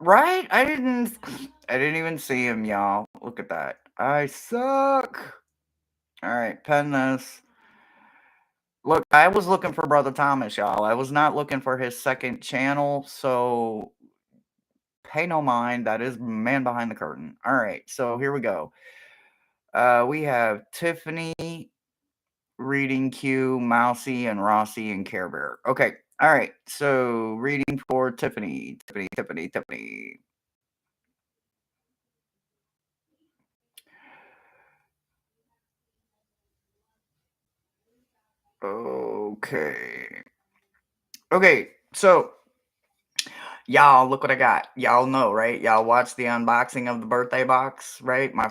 Right? I didn't even see him, y'all. Look at that. I suck. All right, pen this. Look, I was looking for Brother Thomas, y'all. I was not looking for his second channel, so pay no mind. That is man behind the curtain. All right, so here we go. We have Tiffany, Reading Q, Mousy, and Rossi, and Care Bear. Okay, all right. So reading for Tiffany. Tiffany. Okay. Okay, so y'all, look what I got. Y'all know, right? Y'all watched the unboxing of the birthday box, right? My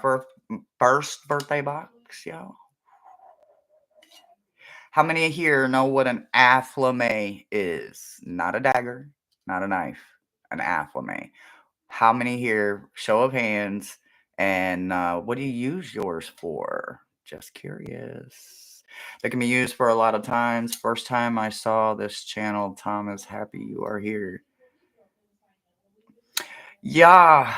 first birthday box, y'all. How many here know what an afflame is? Not a dagger, not a knife, an afflame. How many here? Show of hands. And what do you use yours for? Just curious. They can be used for a lot of times. First time I saw this channel, Thomas, happy you are here. Yeah.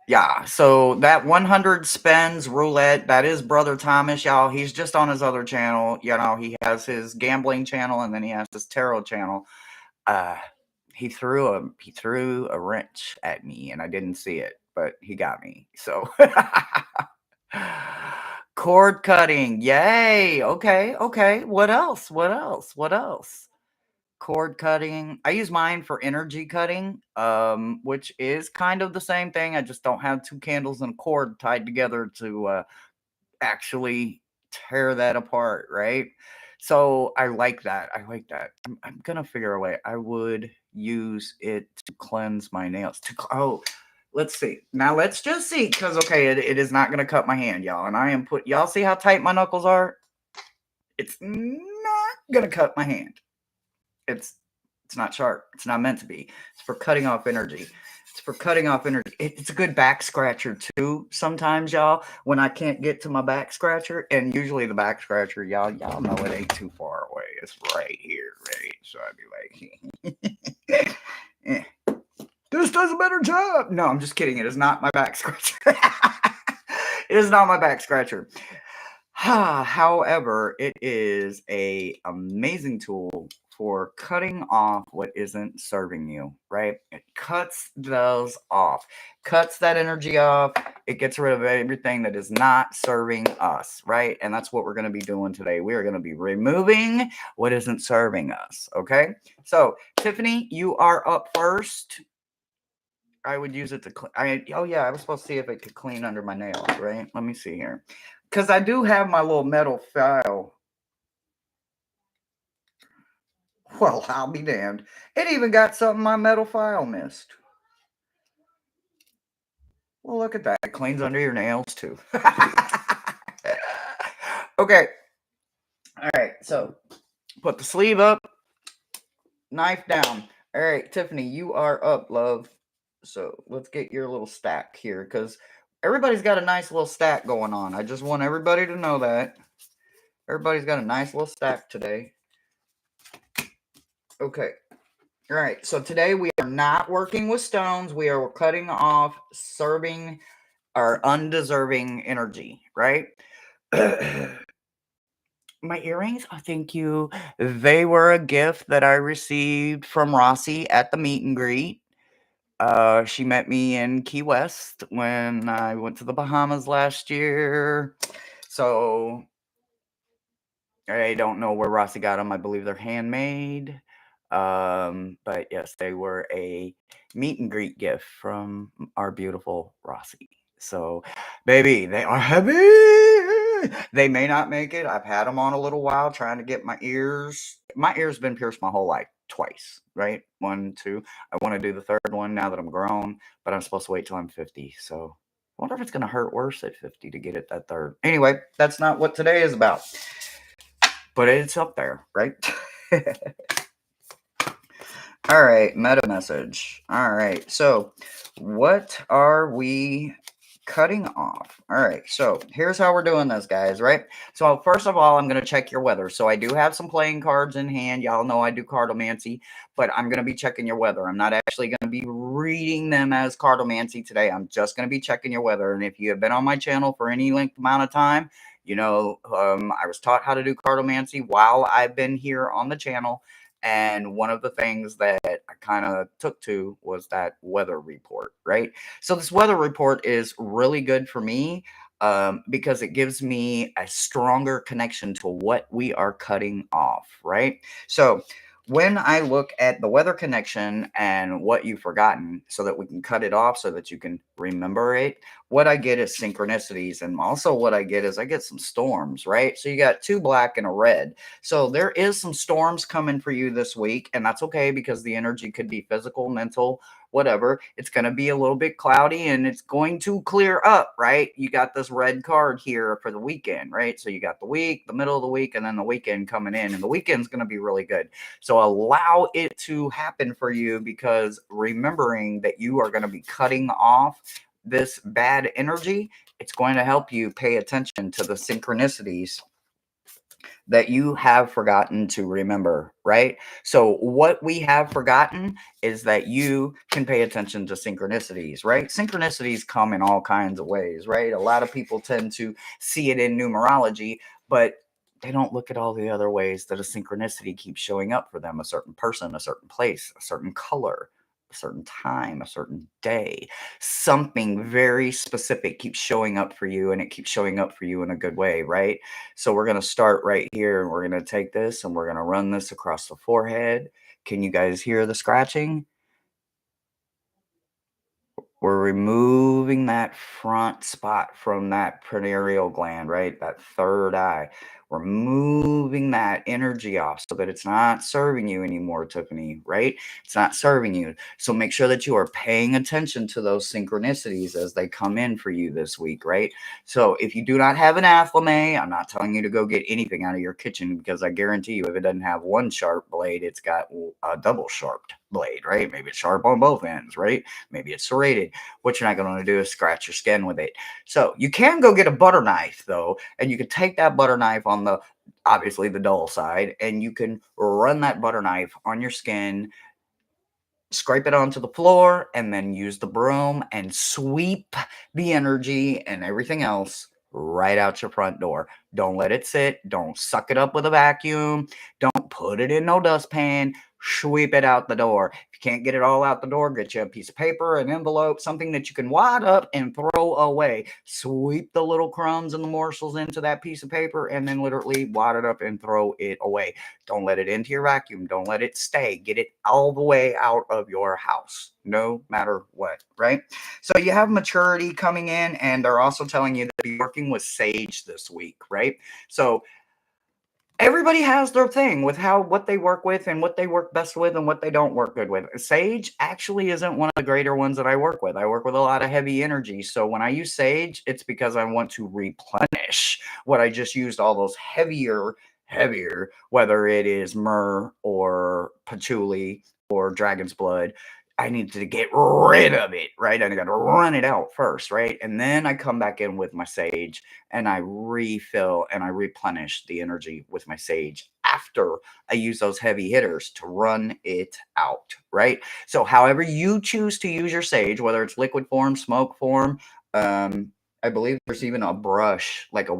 Yeah. So that 100 spins roulette, that is Brother Thomas, y'all. He's just on his other channel. You know, he has his gambling channel and then he has his tarot channel. He threw a wrench at me and I didn't see it, but he got me. So cord cutting. Yay. Okay. What else? Cord cutting. I use mine for energy cutting, which is kind of the same thing. I just don't have two candles and a cord tied together to actually tear that apart, right? So I like that. I'm gonna figure a way. I would use it to cleanse my nails. Let's see. Now let's just see, because okay, it is not gonna cut my hand, y'all. And I am y'all see how tight my knuckles are? It's not gonna cut my hand. It's not sharp. It's not meant to be. It's for cutting off energy. It's a good back scratcher too. Sometimes, y'all, when I can't get to my back scratcher, and usually the back scratcher, y'all know it ain't too far away. It's right here, right? So I'd be like, eh, this does a better job. No, I'm just kidding. It is not my back scratcher. It is not my back scratcher. However, it is a amazing tool for cutting off what isn't serving you, right? It cuts those off, cuts that energy off. It gets rid of everything that is not serving us, right? And that's what we're going to be doing today. We are going to be removing what isn't serving us, okay? So, Tiffany, you are up first. I would use it to clean. Oh yeah, I was supposed to see if it could clean under my nails, right? Let me see here. Because I do have my little metal file. Well, I'll be damned. It even got something my metal file missed. Well, look at that. It cleans under your nails, too. Okay. All right. So, put the sleeve up. Knife down. All right, Tiffany, you are up, love. So, let's get your little stack here, because everybody's got a nice little stack going on. I just want everybody to know that. Everybody's got a nice little stack today. Okay. All right. So today we are not working with stones. We are cutting off serving our undeserving energy, right? My earrings, oh, thank you. They were a gift that I received from Rossi at the meet and greet. She met me in Key West when I went to the Bahamas last year. So I don't know where Rossi got them. I believe they're handmade. But yes, they were a meet and greet gift from our beautiful Rossi. So, baby, they are heavy. They may not make it. I've had them on a little while trying to get my ears. My ears been pierced my whole life twice, right? 1, 2. I want to do the third one now that I'm grown, but I'm supposed to wait till I'm 50. So, I wonder if it's going to hurt worse at 50 to get it that third. Anyway, that's not what today is about. But it's up there, right? All right, meta message. All right, so what are we cutting off. All right, so here's how we're doing this, guys, right? So first of all, I'm going to check your weather. So I do have some playing cards in hand. Y'all know I do cartomancy, but I'm going to be checking your weather. I'm not actually going to be reading them as cartomancy today. I'm just going to be checking your weather. And if you have been on my channel for any length amount of time, you know, I was taught how to do cartomancy while I've been here on the channel. And one of the things that I kind of took to was that weather report, right? So this weather report is really good for me because it gives me a stronger connection to what we are cutting off, right? So when I look at the weather connection and what you've forgotten so that we can cut it off so that you can remember it, what I get is synchronicities. And also what I get is I get some storms, right? So you got two black and a red. So there is some storms coming for you this week, and that's okay because the energy could be physical, mental, whatever. It's going to be a little bit cloudy and it's going to clear up, right? You got this red card here for the weekend, right? So you got the week, the middle of the week, and then the weekend coming in, and the weekend's going to be really good. So allow it to happen for you because remembering that you are going to be cutting off this bad energy, it's going to help you pay attention to the synchronicities that you have forgotten to remember, right? So, what we have forgotten is that you can pay attention to synchronicities, right? Synchronicities come in all kinds of ways, right? A lot of people tend to see it in numerology, but they don't look at all the other ways that a synchronicity keeps showing up for them: a certain person, a certain place, a certain color, a certain time, a certain day. Something very specific keeps showing up for you, and it keeps showing up for you in a good way, right? So we're going to start right here, and we're going to take this and we're going to run this across the forehead. Can you guys hear the scratching? We're removing that front spot from that pineal gland, right? That third eye. We're moving that energy off so that it's not serving you anymore, Tiffany, right? It's not serving you. So make sure that you are paying attention to those synchronicities as they come in for you this week, right? So if you do not have an athlame, I'm not telling you to go get anything out of your kitchen because I guarantee you if it doesn't have one sharp blade, it's got a double sharped blade, right? Maybe it's sharp on both ends, right? Maybe it's serrated. What you're not going to do is scratch your skin with it. So you can go get a butter knife though, and you can take that butter knife on the obviously the dull side, and you can run that butter knife on your skin, scrape it onto the floor, and then use the broom and sweep the energy and everything else right out your front door. Don't let it sit. Don't suck it up with a vacuum. Don't put it in no dustpan. Sweep it out the door. If you can't get it all out the door, get you a piece of paper, an envelope, something that you can wad up and throw away. Sweep the little crumbs and the morsels into that piece of paper and then literally wad it up and throw it away. Don't let it into your vacuum. Don't let it stay. Get it all the way out of your house, no matter what, right? So you have maturity coming in, and they're also telling you to be working with sage this week, right? So everybody has their thing with what they work with and what they work best with and what they don't work good with. Sage actually isn't one of the greater ones that I work with. I work with a lot of heavy energy. So when I use sage, it's because I want to replenish what I just used, all those heavier, whether it is myrrh or patchouli or dragon's blood. I need to get rid of it, right? I got to run it out first, right? And then I come back in with my sage and I refill and I replenish the energy with my sage after I use those heavy hitters to run it out, right? So, however you choose to use your sage, whether it's liquid form, smoke form, I believe there's even a brush, like a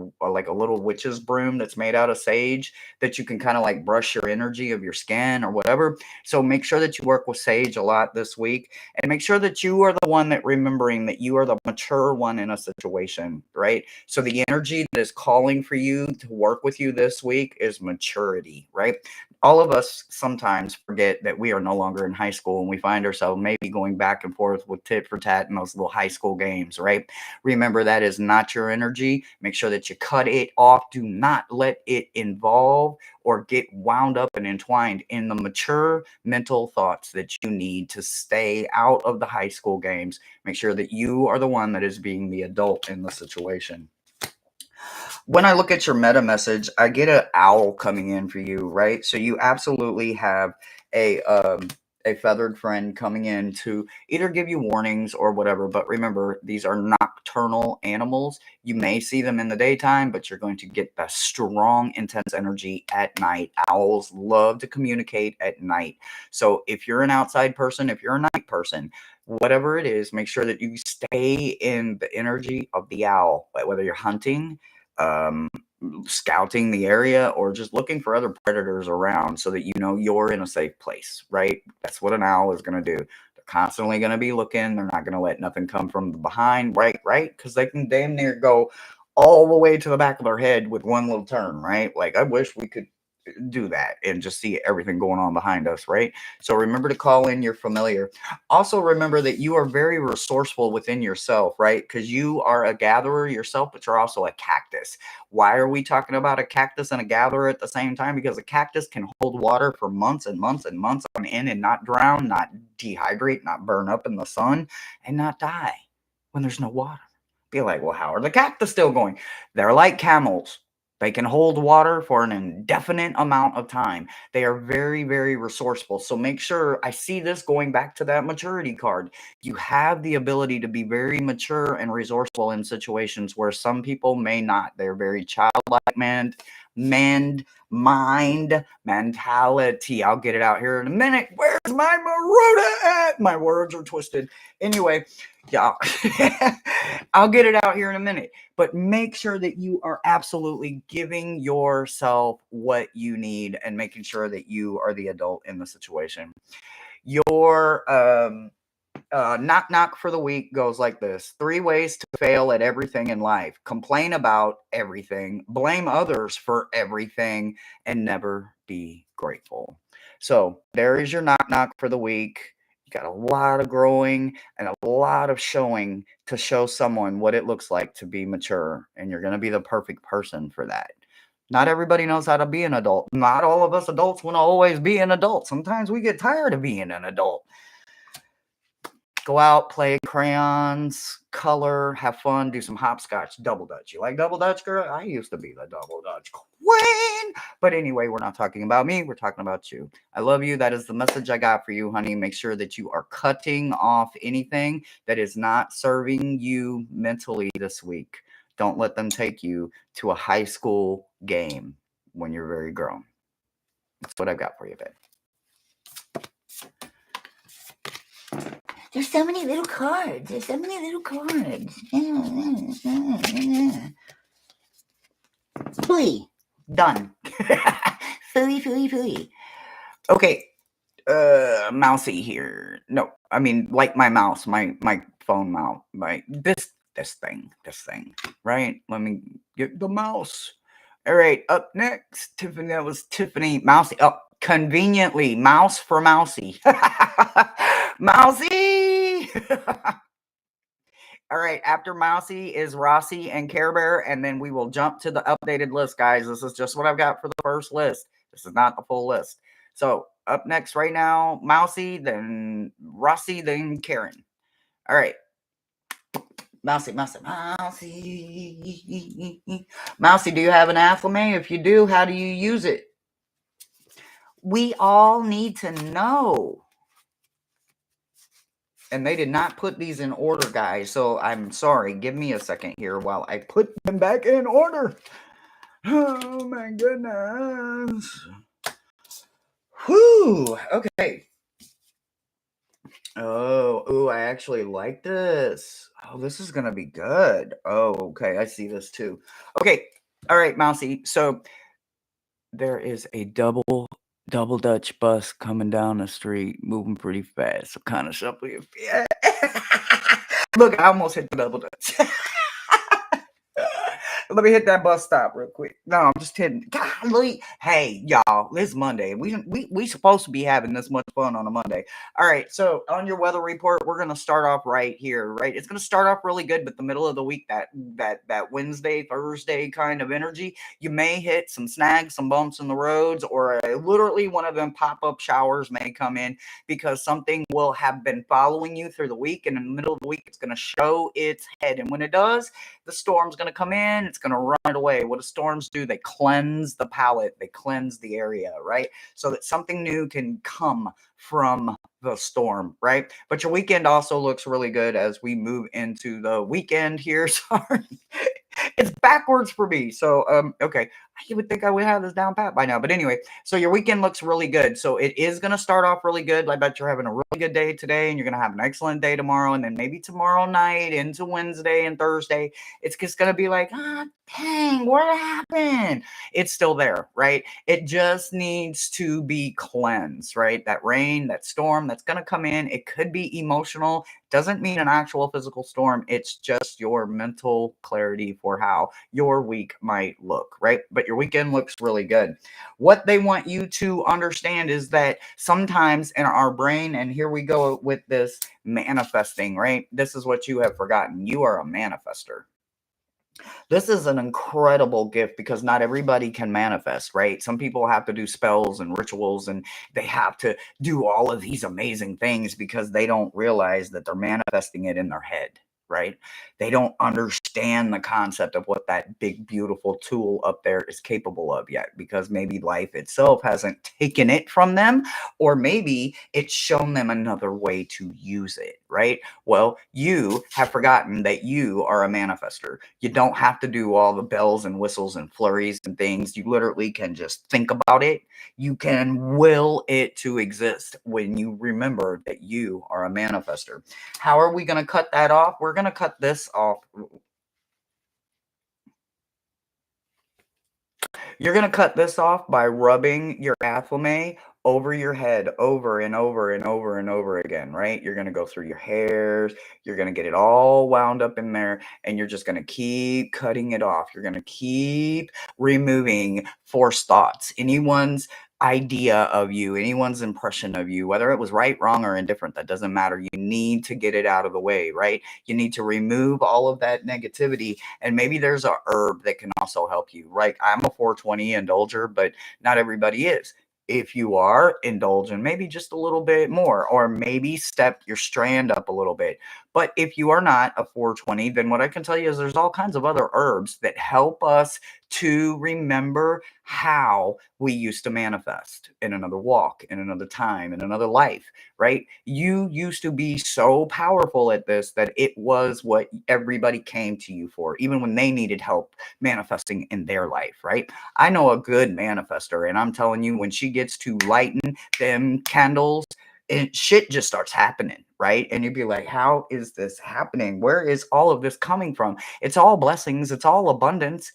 little witch's broom that's made out of sage that you can kind of like brush your energy of your skin or whatever. So make sure that you work with sage a lot this week, and make sure that you are the one that remembering that you are the mature one in a situation, right? So the energy that is calling for you to work with you this week is maturity, right? All of us sometimes forget that we are no longer in high school and we find ourselves maybe going back and forth with tit for tat in those little high school games, right? Remember, that is not your energy. Make sure that you cut it off. Do not let it involve or get wound up and entwined in the mature mental thoughts that you need to stay out of the high school games. Make sure that you are the one that is being the adult in the situation. When I look at your meta message, I get an owl coming in for you, right? So you absolutely have a um, a feathered friend coming in to either give you warnings or whatever. But remember, these are nocturnal animals. You may see them in the daytime, but you're going to get the strong, intense energy at night. Owls love to communicate at night. So if you're an outside person, if you're a night person, whatever it is, make sure that you stay in the energy of the owl, whether you're hunting, um, scouting the area, or just looking for other predators around so that you know you're in a safe place, right? That's what an owl is going to do. They're constantly going to be looking. They're not going to let nothing come from behind, right? Because they can damn near go all the way to the back of their head with one little turn, right? Like, I wish we could do that and just see everything going on behind us, right? So remember to call in your familiar. Also remember that you are very resourceful within yourself, right? Because you are a gatherer yourself, but you're also a cactus. Why are we talking about a cactus and a gatherer at the same time? Because a cactus can hold water for months and months and months on end and not drown, not dehydrate, not burn up in the sun, and not die when there's no water. Be like, well, how are the cactus still going? They're like camels. They can hold water for an indefinite amount of time. They are very, very resourceful. So make sure, I see this going back to that maturity card. You have the ability to be very mature and resourceful in situations where some people may not. They're very childlike mind mentality. I'll get it out here in a minute. Where's my Maruda at? My words are twisted. Anyway, yeah, I'll get it out here in a minute. But make sure that you are absolutely giving yourself what you need and making sure that you are the adult in the situation. Your knock knock for the week goes like this: 3 ways to fail at everything in life. Complain about everything, blame others for everything, and never be grateful. So there is your knock knock for the week. You got a lot of growing and a lot of showing to show someone what it looks like to be mature, and you're going to be the perfect person for that. Not everybody knows how to be an adult. Not all of us adults want to always be an adult. Sometimes we get tired of being an adult. Go out, play crayons, color, have fun, do some hopscotch, double dutch. You like double dutch, girl? I used to be the double dutch queen. But anyway, we're not talking about me. We're talking about you. I love you. That is the message I got for you, honey. Make sure that you are cutting off anything that is not serving you mentally this week. Don't let them take you to a high school game when you're very grown. That's what I've got for you, babe. There's so many little cards. Fooey. Done. Fooey. Okay. Mousy here. No, I mean, like my mouse, my phone mouse, this thing, right? Let me get the mouse. All right, up next, Tiffany. That was Tiffany Mousy. Oh, conveniently, mouse for Mousy. Mousy. All right, after Mousy is Rossi and Care Bear, and then we will jump to the updated list, guys. This is just what I've got for the first list. This is not the full list. So up next right now, Mousy, then Rossi, then Karen. All right. Mousy. Mousy, do you have an affirmation? If you do, how do you use it? We all need to know. And they did not put these in order, guys. So I'm sorry. Give me a second here while I put them back in order. Oh, my goodness. Whew. Okay. Oh, I actually like this. Oh, this is going to be good. Oh, okay. I see this too. Okay. All right, Mousy. So there is a double Dutch bus coming down the street, moving pretty fast. So kind of shuffle your feet. Look, I almost hit the double Dutch. Let me hit that bus stop real quick. No, I'm just kidding. Golly. Hey, y'all, it's Monday. We supposed to be having this much fun on a Monday. All right, so on your weather report, we're gonna start off right here, right? It's gonna start off really good, but the middle of the week, that Wednesday, Thursday kind of energy, you may hit some snags, some bumps in the roads, or literally one of them pop-up showers may come in because something will have been following you through the week, and in the middle of the week, it's gonna show its head. And when it does, the storm's going to come in, it's going to run it away. What do storms do? They cleanse the palate, they cleanse the area, right? So that something new can come from the storm, right? But your weekend also looks really good as we move into the weekend here. Sorry. It's backwards for me. So, okay. You would think I would have this down pat by now. But anyway, so your weekend looks really good. So it is going to start off really good. I bet you're having a really good day today and you're going to have an excellent day tomorrow. And then maybe tomorrow night into Wednesday and Thursday, it's just going to be like, dang, what happened? It's still there, right? It just needs to be cleansed, right? That rain, that storm that's going to come in, it could be emotional. Doesn't mean an actual physical storm. It's just your mental clarity for how your week might look, right? But your weekend looks really good. What they want you to understand is that sometimes in our brain, and here we go with this manifesting, right? This is what you have forgotten. You are a manifester. This is an incredible gift because not everybody can manifest, right? Some people have to do spells and rituals and they have to do all of these amazing things because they don't realize that they're manifesting it in their head, right? They don't understand the concept of what that big, beautiful tool up there is capable of yet because maybe life itself hasn't taken it from them, or maybe it's shown them another way to use it, right? Well, you have forgotten that you are a manifester. You don't have to do all the bells and whistles and flurries and things. You literally can just think about it. You can will it to exist when you remember that you are a manifester. How are we going to cut that off? We're going to cut this off. You're going to cut this off by rubbing your afflame over your head over and over and over and over again, right? You're going to go through your hairs. You're going to get it all wound up in there and you're just going to keep cutting it off. You're going to keep removing forced thoughts. Anyone's idea of you, anyone's impression of you, whether it was right, wrong, or indifferent, that doesn't matter. You need to get it out of the way, right? You need to remove all of that negativity. And maybe there's a herb that can also help you, right? I'm a 420 indulger, but not everybody is. If you are, indulge in maybe just a little bit more, or maybe step your strand up a little bit. But if you are not a 420, then what I can tell you is there's all kinds of other herbs that help us to remember how we used to manifest in another walk, in another time, in another life, right? You used to be so powerful at this that it was what everybody came to you for, even when they needed help manifesting in their life, right? I know a good manifester, and I'm telling you, when she gets to lighten them candles, and shit just starts happening, right? And you'd be like, how is this happening? Where is all of this coming from? It's all blessings, it's all abundance,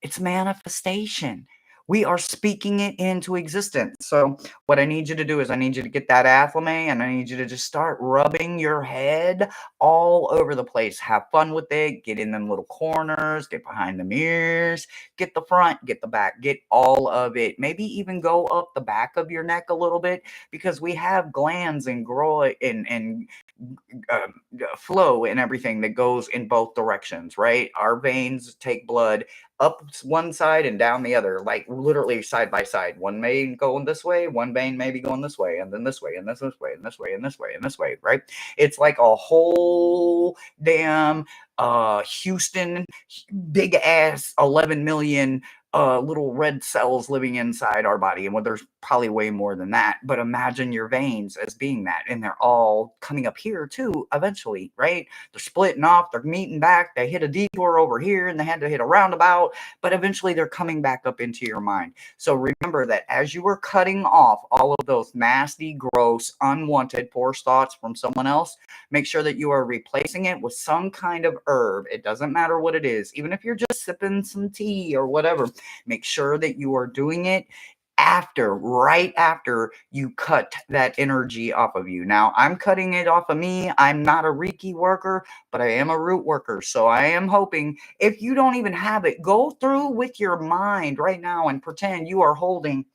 it's manifestation. We are speaking it into existence. So, what I need you to do is I need you to get that afflame and I need you to just start rubbing your head all over the place. Have fun with it. Get in them little corners, get behind the ears, get the front, get the back, get all of it. Maybe even go up the back of your neck a little bit because we have glands and grow and flow and everything that goes in both directions, right? Our veins take blood up one side and down the other, like literally side by side. One vein going this way, one vein may be going this way, and then this way, and this way, and this way, and this way, and this way, right? It's like a whole damn Houston big ass 11 million little red cells living inside our body. And well, there's probably way more than that. But imagine your veins as being that. And they're all coming up here too, eventually, right? They're splitting off, they're meeting back, they hit a detour over here and they had to hit a roundabout, but eventually they're coming back up into your mind. So remember that as you were cutting off all of those nasty, gross, unwanted, forced thoughts from someone else, make sure that you are replacing it with some kind of herb. It doesn't matter what it is, even if you're just sipping some tea or whatever. Make sure that you are doing it right after you cut that energy off of you. Now, I'm cutting it off of me. I'm not a Reiki worker, but I am a root worker. So I am hoping if you don't even have it, go through with your mind right now and pretend you are holding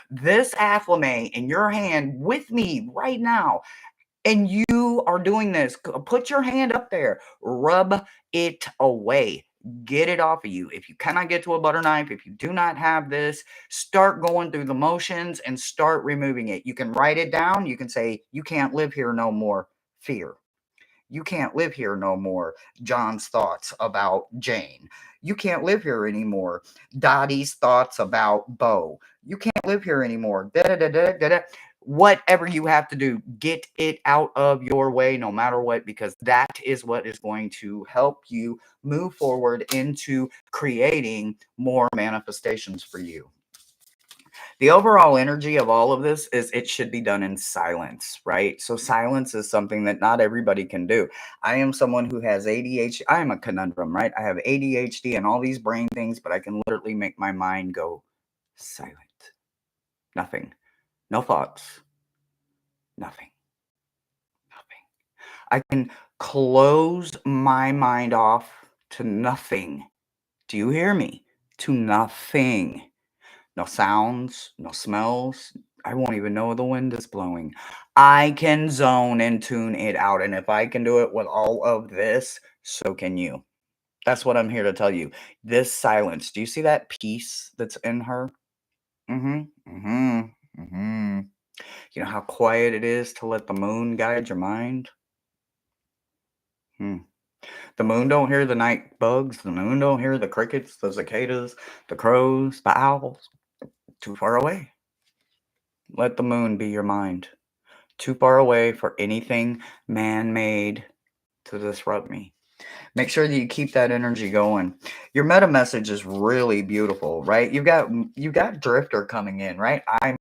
this afflame in your hand with me right now. And you are doing this. Put your hand up there. Rub it away. Get it off of you. If you cannot get to a butter knife, if you do not have this, start going through the motions and start removing it. You can write it down. You can say, you can't live here no more. Fear. You can't live here no more. John's thoughts about Jane. You can't live here anymore. Dottie's thoughts about Bo. You can't live here anymore. Da da da da da da. whatever you have to do, get it out of your way no matter what, because that is what is going to help you move forward into creating more manifestations for you. The overall energy of all of this is it should be done in silence, right? So silence is something that not everybody can do. I am someone who has ADHD. I am a conundrum, right? I have ADHD and all these brain things, but I can literally make my mind go silent. Nothing. No thoughts. Nothing. Nothing. I can close my mind off to nothing. Do you hear me? To nothing. No sounds, no smells. I won't even know the wind is blowing. I can zone and tune it out. And if I can do it with all of this, so can you. That's what I'm here to tell you. This silence, do you see that peace that's in her? Mm-hmm. Mm-hmm. Mm-hmm. You know how quiet it is to let the moon guide your mind? Hmm. The moon don't hear the night bugs. The moon don't hear the crickets, the cicadas, the crows, the owls. Too far away. Let the moon be your mind. Too far away for anything man-made to disrupt me. Make sure that you keep that energy going. Your meta message is really beautiful, right? You got drifter coming in, right? I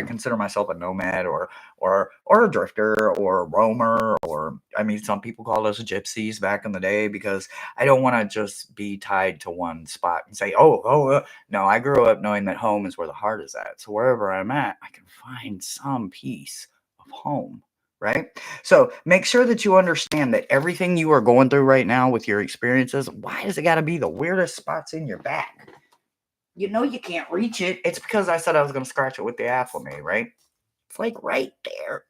consider myself a nomad or a drifter or a roamer, or I mean some people call us gypsies back in the day, because I don't want to just be tied to one spot and say, no, I grew up knowing that home is where the heart is at. So wherever I'm at, I can find some peace of home, right? So make sure that you understand that everything you are going through right now with your experiences, why does it got to be the weirdest spots in your back? You know you can't reach it. It's because I said I was going to scratch it with the affirmate, right? It's like right there.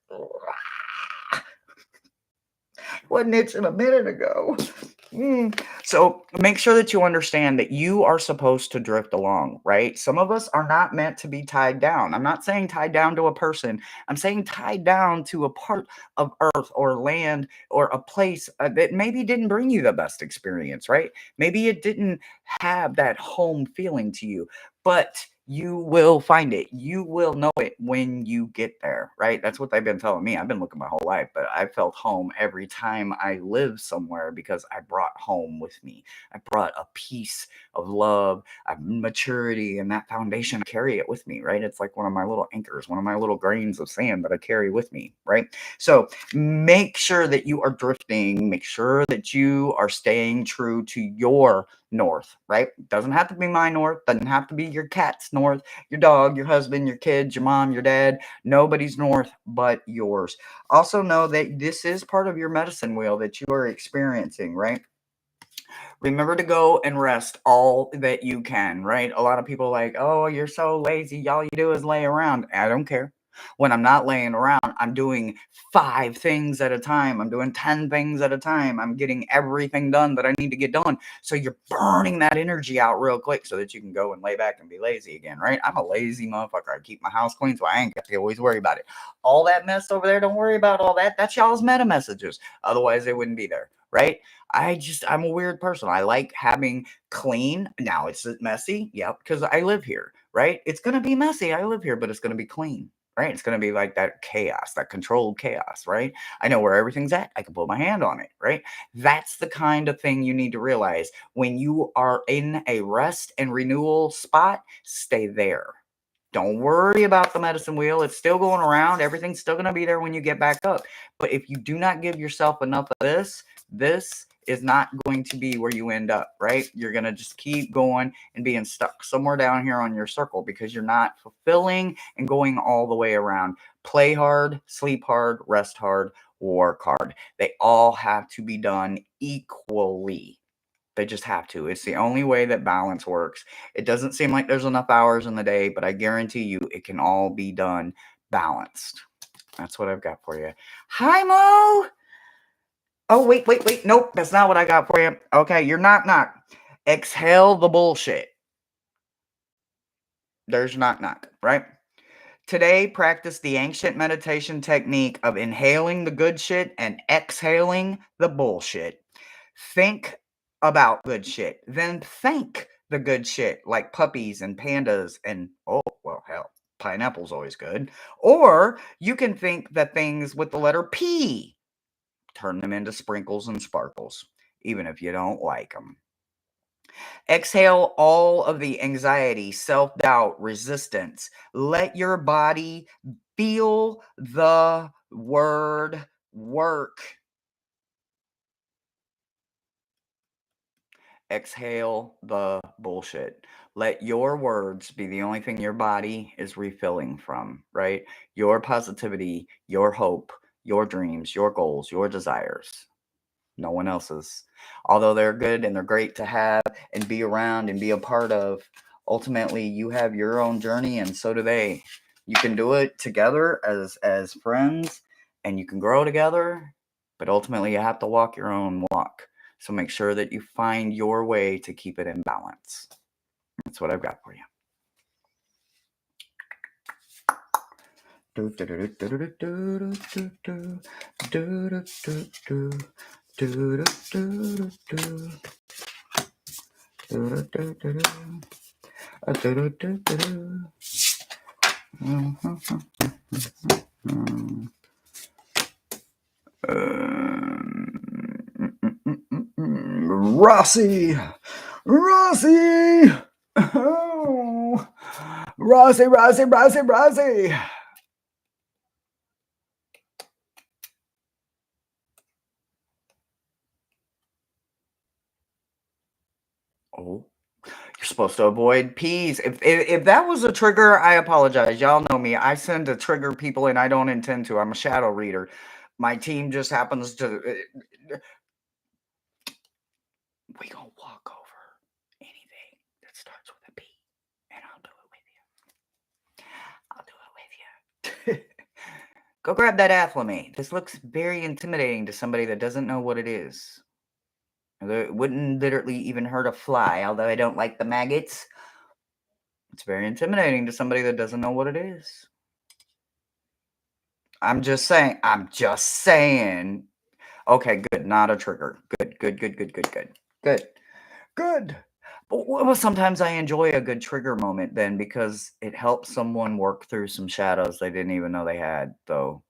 Wasn't itching a minute ago. So make sure that you understand that you are supposed to drift along, right? Some of us are not meant to be tied down. I'm not saying tied down to a person. I'm saying tied down to a part of earth or land or a place that maybe didn't bring you the best experience, right? Maybe it didn't have that home feeling to you, but you will find it. You will know it when you get there, right? That's what they've been telling me. I've been looking my whole life, but I felt home every time I lived somewhere because I brought home with me. I brought a piece of love, maturity, and that foundation. I carry it with me, right? It's like one of my little anchors, one of my little grains of sand that I carry with me, right? So make sure that you are drifting. Make sure that you are staying true to your north, right? Doesn't have to be my north, doesn't have to be your cat's north, your dog, your husband, your kids, your mom, your dad. Nobody's north but yours. Also know that this is part of your medicine wheel that you are experiencing, right? Remember to go and rest all that you can, right? A lot of people are like, oh, you're so lazy. All you do is lay around. I don't care. When I'm not laying around, I'm doing 5 things at a time. I'm doing 10 things at a time. I'm getting everything done that I need to get done. So you're burning that energy out real quick so that you can go and lay back and be lazy again, right? I'm a lazy motherfucker. I keep my house clean, so I ain't got to always worry about it. All that mess over there, don't worry about all that. That's y'all's meta messages. Otherwise, they wouldn't be there, right? I'm a weird person. I like having clean. Now it's messy. Yep, because I live here, right? It's going to be messy. I live here, but it's going to be clean, right? It's going to be like that chaos, that controlled chaos, right? I know where everything's at. I can put my hand on it, right? That's the kind of thing you need to realize. When you are in a rest and renewal spot, stay there. Don't worry about the medicine wheel. It's still going around. Everything's still going to be there when you get back up. But if you do not give yourself enough of this is not going to be where you end up, right? You're going to just keep going and being stuck somewhere down here on your circle because you're not fulfilling and going all the way around. Play hard, sleep hard, rest hard, work hard. They all have to be done equally. They just have to. It's the only way that balance works. It doesn't seem like there's enough hours in the day, but I guarantee you it can all be done balanced. That's what I've got for you. Hi, Mo. Oh, wait. Nope, that's not what I got for you. Okay, you're knock. Exhale the bullshit. There's knock, right? Today, practice the ancient meditation technique of inhaling the good shit and exhaling the bullshit. Think about good shit, then thank the good shit, like puppies and pandas and, oh, well, hell, pineapple's always good. Or you can think that things with the letter P, turn them into sprinkles and sparkles, even if you don't like them. Exhale all of the anxiety, self doubt, resistance. Let your body feel the word work. Exhale the bullshit. Let your words be the only thing your body is refilling from, right? Your positivity, your hope, your dreams, your goals, your desires. No one else's. Although they're good and they're great to have and be around and be a part of, ultimately you have your own journey and so do they. You can do it together as friends and you can grow together, but ultimately you have to walk your own walk. So make sure that you find your way to keep it in balance. That's what I've got for you. Rossi! Rossi! Oh, Rossi, Rossi, Rossi, Rossi! Oh, you're supposed to avoid peas. If that was a trigger, I apologize. Y'all know me. I send to trigger people and I don't intend to. I'm a shadow reader. My team just happens to. We gonna walk over anything that starts with a P, and I'll do it with you. I'll do it with you. Go grab that afflame. This looks very intimidating to somebody that doesn't know what it is. It wouldn't literally even hurt a fly, although I don't like the maggots. It's very intimidating to somebody that doesn't know what it is. I'm just saying. I'm just saying. Okay, good. Not a trigger. Good, good, good, good, good, good. Good. Good. Well, sometimes I enjoy a good trigger moment then because it helps someone work through some shadows they didn't even know they had, though.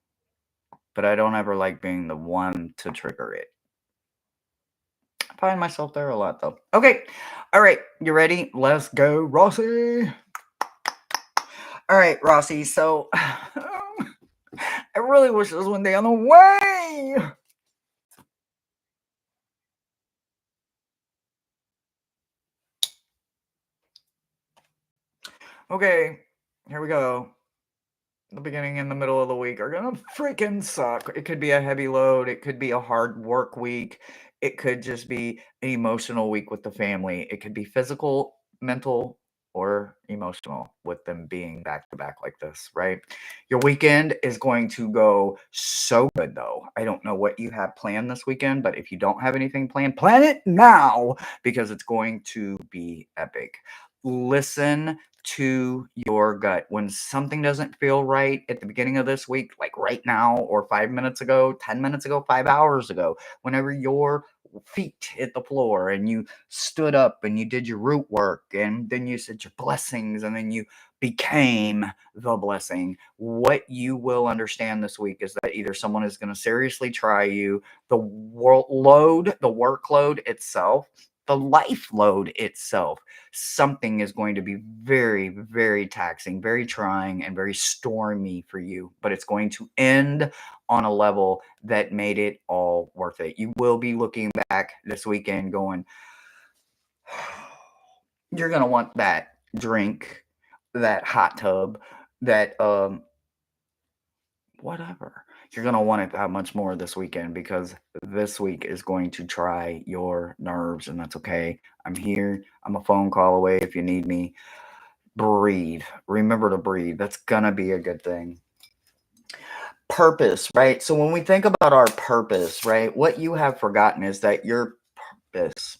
But I don't ever like being the one to trigger it. I find myself there a lot, though. Okay. All right. You ready? Let's go, Rossi. All right, Rossi. So I really wish this was one day on the way. Okay. Here we go. The beginning and the middle of the week are gonna freaking suck. It could be a heavy load. It could be a hard work week. It could just be an emotional week with the family. It could be physical, mental, or emotional with them being back to back like this, right? Your weekend is going to go so good, though. I don't know what you have planned this weekend, but if you don't have anything planned, plan it now because it's going to be epic. Listen to your gut. When something doesn't feel right at the beginning of this week, like right now, or 5 minutes ago, 10 minutes ago, 5 hours ago, whenever your feet hit the floor and you stood up and you did your root work and then you said your blessings and then you became the blessing, what you will understand this week is that either someone is going to seriously try you, the workload itself, the life load itself, something is going to be very, very taxing, very trying, and very stormy for you. But it's going to end on a level that made it all worth it. You will be looking back this weekend going, you're going to want that drink, that hot tub, that whatever. You're going to want it that much more this weekend because this week is going to try your nerves, and that's okay. I'm here. I'm a phone call away if you need me. Breathe. Remember to breathe. That's going to be a good thing. Purpose, right? So when we think about our purpose, right, what you have forgotten is that your purpose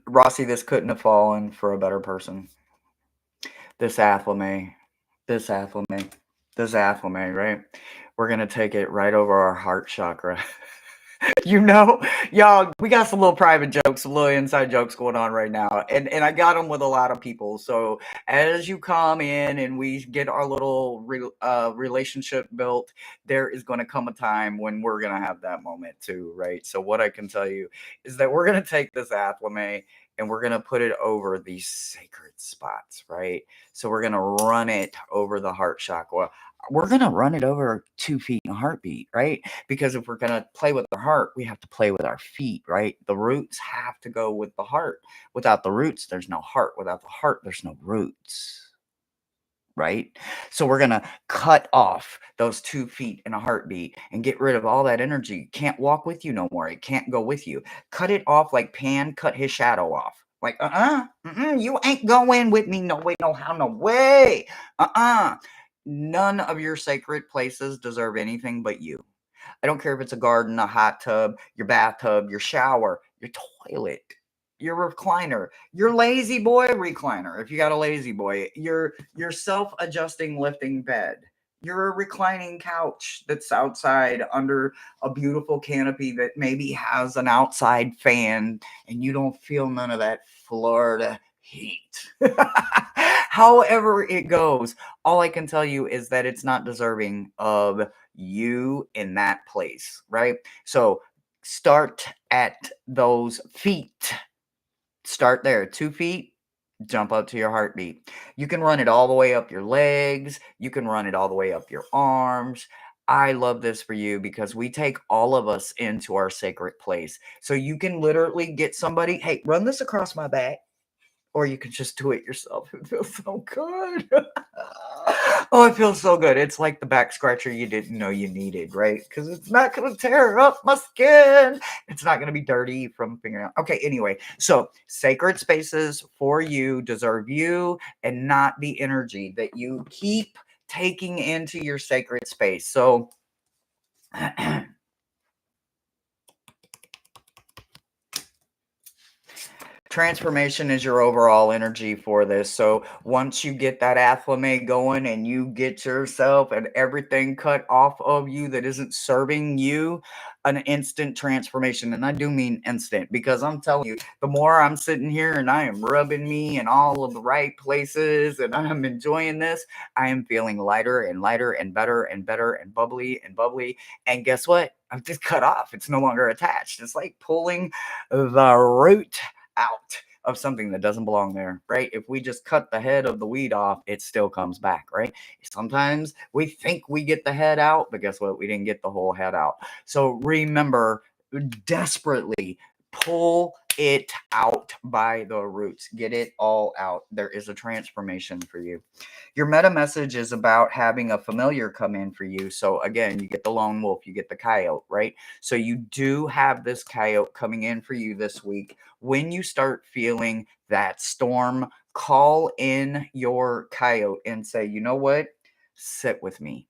Rossi, this couldn't have fallen for a better person. This afflame, this afflame, this afflame, right? we're going to take it right over our heart chakra. You know, y'all, we got some little private jokes, some little inside jokes going on right now, and I got them with a lot of people. So as you come in and we get our little relationship built, there is going to come a time when we're going to have that moment too, right? So what I can tell you is that we're going to take this athlame and we're going to put it over these sacred spots, right? So we're going to run it over the heart chakra. We're going to run it over 2 feet in a heartbeat, right? Because if we're going to play with our heart, we have to play with our feet, right? The roots have to go with the heart. Without the roots, there's no heart. Without the heart, there's no roots, right? So we're going to cut off those 2 feet in a heartbeat and get rid of all that energy. It can't walk with you no more. It can't go with you. Cut it off like Pan cut his shadow off. Like, you ain't going with me. No way, no how, no way. None of your sacred places deserve anything but you. I don't care if it's a garden, a hot tub, your bathtub, your shower, your toilet, your recliner, your lazy boy recliner. If you got a lazy boy, your self-adjusting lifting bed, your reclining couch that's outside under a beautiful canopy that maybe has an outside fan and you don't feel none of that Florida heat. However it goes, all I can tell you is that it's not deserving of you in that place, right? So start at those feet. Start there, 2 feet, jump up to your heartbeat. You can run it all the way up your legs. You can run it all the way up your arms. I love this for you because we take all of us into our sacred place. So you can literally get somebody, hey, run this across my back. Or you can just do it yourself. It feels so good. Oh, it feels so good. It's like the back scratcher you didn't know you needed, right? Because it's not going to tear up my skin. It's not going to be dirty from fingernail. Okay, anyway. So sacred spaces for you deserve you and not the energy that you keep taking into your sacred space. So transformation is your overall energy for this. So once you get that athlame going and you get yourself and everything cut off of you that isn't serving you, an instant transformation. And I do mean instant because I'm telling you, the more I'm sitting here and I am rubbing me in all of the right places and I'm enjoying this, I am feeling lighter and lighter and better and better and bubbly and bubbly. And guess what? I'm just cut off. It's no longer attached. It's like pulling the root out of something that doesn't belong there, right? If we just cut the head of the weed off, it still comes back, right? Sometimes we think we get the head out, but guess what? We didn't get the whole head out. So remember, desperately pull it out by the roots. Get it all out. There is a transformation for you. Your meta message is about having a familiar come in for you. So again, you get the lone wolf, you get the coyote, right? So you do have this coyote coming in for you this week. When you start feeling that storm, call in your coyote and say, you know what? Sit with me.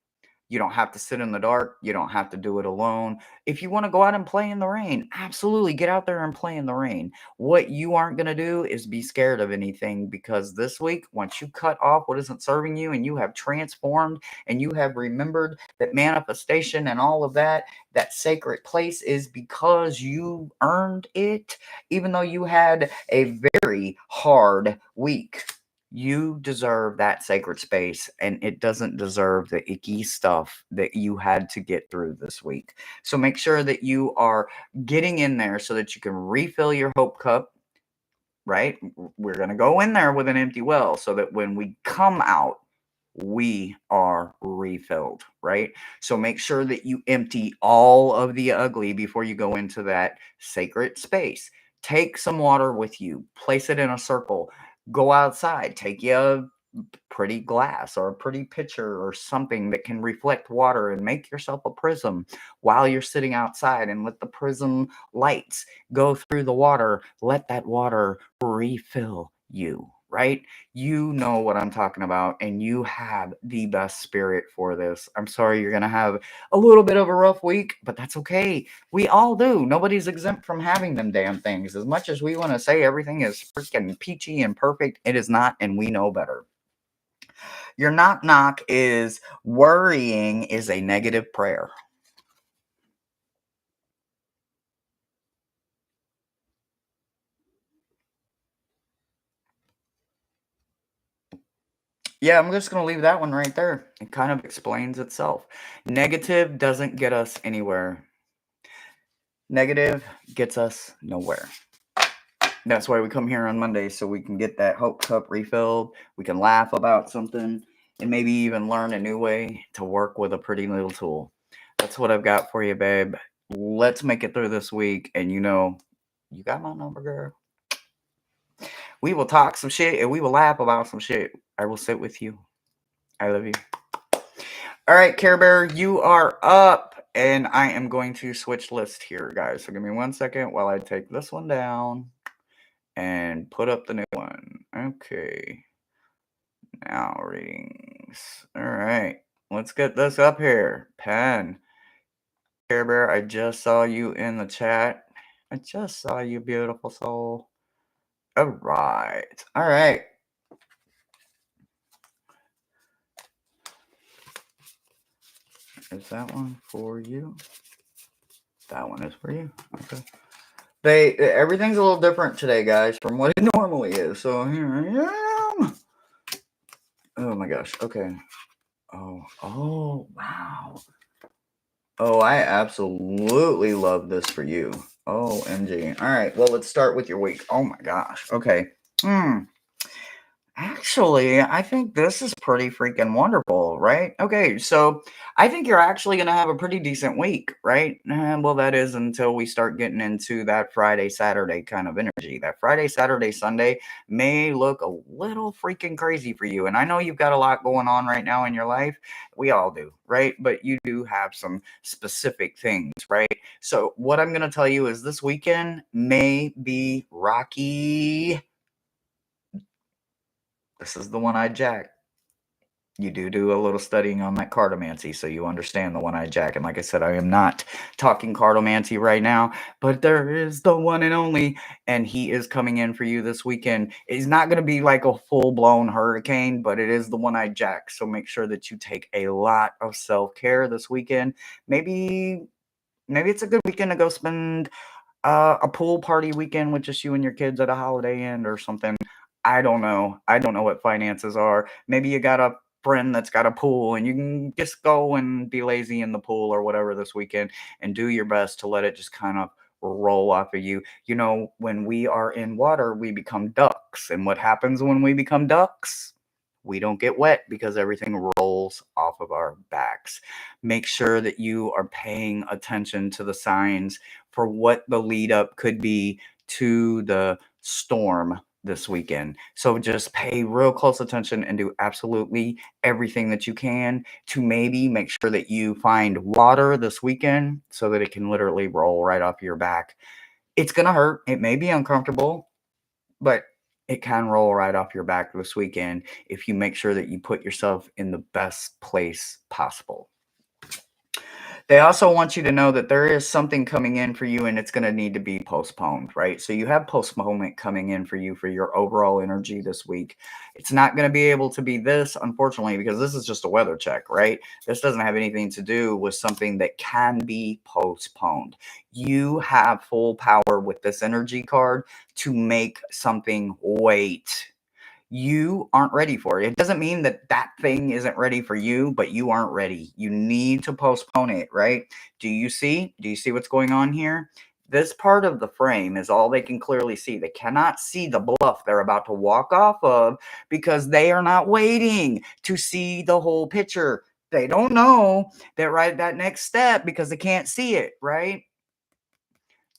You don't have to sit in the dark. You don't have to do it alone. If you want to go out and play in the rain, absolutely get out there and play in the rain. What you aren't going to do is be scared of anything because this week, once you cut off what isn't serving you and you have transformed and you have remembered that manifestation and all of that, that sacred place is because you earned it, even though you had a very hard week. You deserve that sacred space, and it doesn't deserve the icky stuff that you had to get through this week. So make sure that you are getting in there so that you can refill your hope cup, right? We're going to go in there with an empty well so that when we come out, we are refilled, right? So make sure that you empty all of the ugly before you go into that sacred space. Take some water with you, place it in a circle, go outside, take you a pretty glass or a pretty pitcher or something that can reflect water and make yourself a prism while you're sitting outside and let the prism lights go through the water. Let that water refill you, right? You know what I'm talking about, and you have the best spirit for this. I'm sorry you're going to have a little bit of a rough week, but that's okay. We all do. Nobody's exempt from having them damn things. As much as we want to say everything is freaking peachy and perfect, it is not, and we know better. Your knock knock is worrying is a negative prayer. Yeah, I'm just going to leave that one right there. It kind of explains itself. Negative doesn't get us anywhere. Negative gets us nowhere. That's why we come here on Monday, so we can get that hope cup refilled. We can laugh about something and maybe even learn a new way to work with a pretty little tool. That's what I've got for you, babe. Let's make it through this week. And you got my number, girl. We will talk some shit and we will laugh about some shit. I will sit with you. I love you. All right, Care Bear, you are up. And I am going to switch list here, guys. So give me 1 second while I take this one down and put up the new one. Okay. Now readings. All right. Let's get this up here. Pen. Care Bear, I just saw you in the chat. I just saw you, beautiful soul. All right. All right. Is that one for you? That one is for you. Okay. Everything's a little different today, guys, from what it normally is. So here I am. Oh my gosh. Okay. Oh, wow. Oh, I absolutely love this for you. OMG. All right. Well, let's start with your week. Oh my gosh. Okay. Actually, I think this is pretty freaking wonderful, right? Okay, so I think you're actually going to have a pretty decent week, right? Well, that is until we start getting into that Friday, Saturday kind of energy. That Friday, Saturday, Sunday may look a little freaking crazy for you. And I know you've got a lot going on right now in your life. We all do, right? But you do have some specific things, right? So, what I'm going to tell you is this weekend may be rocky. This is the one-eyed jack. You do a little studying on that cartomancy, so you understand the one-eyed jack. And like I said, I am not talking cartomancy right now, but there is the one and only, and he is coming in for you this weekend. It's not going to be like a full-blown hurricane, but it is the one-eyed jack. So make sure that you take a lot of self-care this weekend. Maybe it's a good weekend to go spend a pool party weekend with just you and your kids at a Holiday Inn or something. I don't know. I don't know what finances are. Maybe you got a friend that's got a pool and you can just go and be lazy in the pool or whatever this weekend and do your best to let it just kind of roll off of you. When we are in water, we become ducks. And what happens when we become ducks? We don't get wet because everything rolls off of our backs. Make sure that you are paying attention to the signs for what the lead up could be to the storm this weekend. So just pay real close attention and do absolutely everything that you can to maybe make sure that you find water this weekend so that it can literally roll right off your back. It's going to hurt. It may be uncomfortable, but it can roll right off your back this weekend if you make sure that you put yourself in the best place possible. They also want you to know that there is something coming in for you and it's going to need to be postponed, right? So you have postponement coming in for you for your overall energy this week. It's not going to be able to be this, unfortunately, because this is just a weather check, right? This doesn't have anything to do with something that can be postponed. You have full power with this energy card to make something wait. You aren't ready for it. It doesn't mean that that thing isn't ready for you, but you aren't ready. You need to postpone it, right? Do you see? Do you see what's going on here? This part of the frame is all they can clearly see. They cannot see the bluff they're about to walk off of because they are not waiting to see the whole picture. They don't know that next step because they can't see it, right?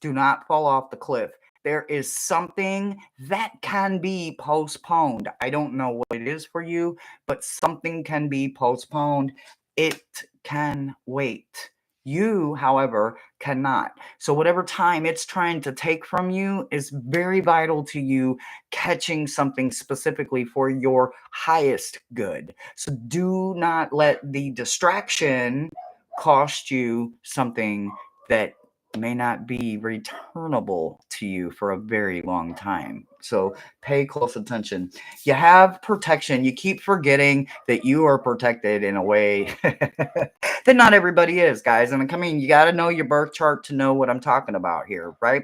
Do not fall off the cliff. There is something that can be postponed. I don't know what it is for you, but something can be postponed. It can wait. You, however, cannot. So, whatever time it's trying to take from you is very vital to you catching something specifically for your highest good. So, do not let the distraction cost you something that may not be returnable to you for a very long time. So pay close attention. You have protection. You keep forgetting that you are protected in a way that not everybody is, guys. And I mean, you got to know your birth chart to know what I'm talking about here, right?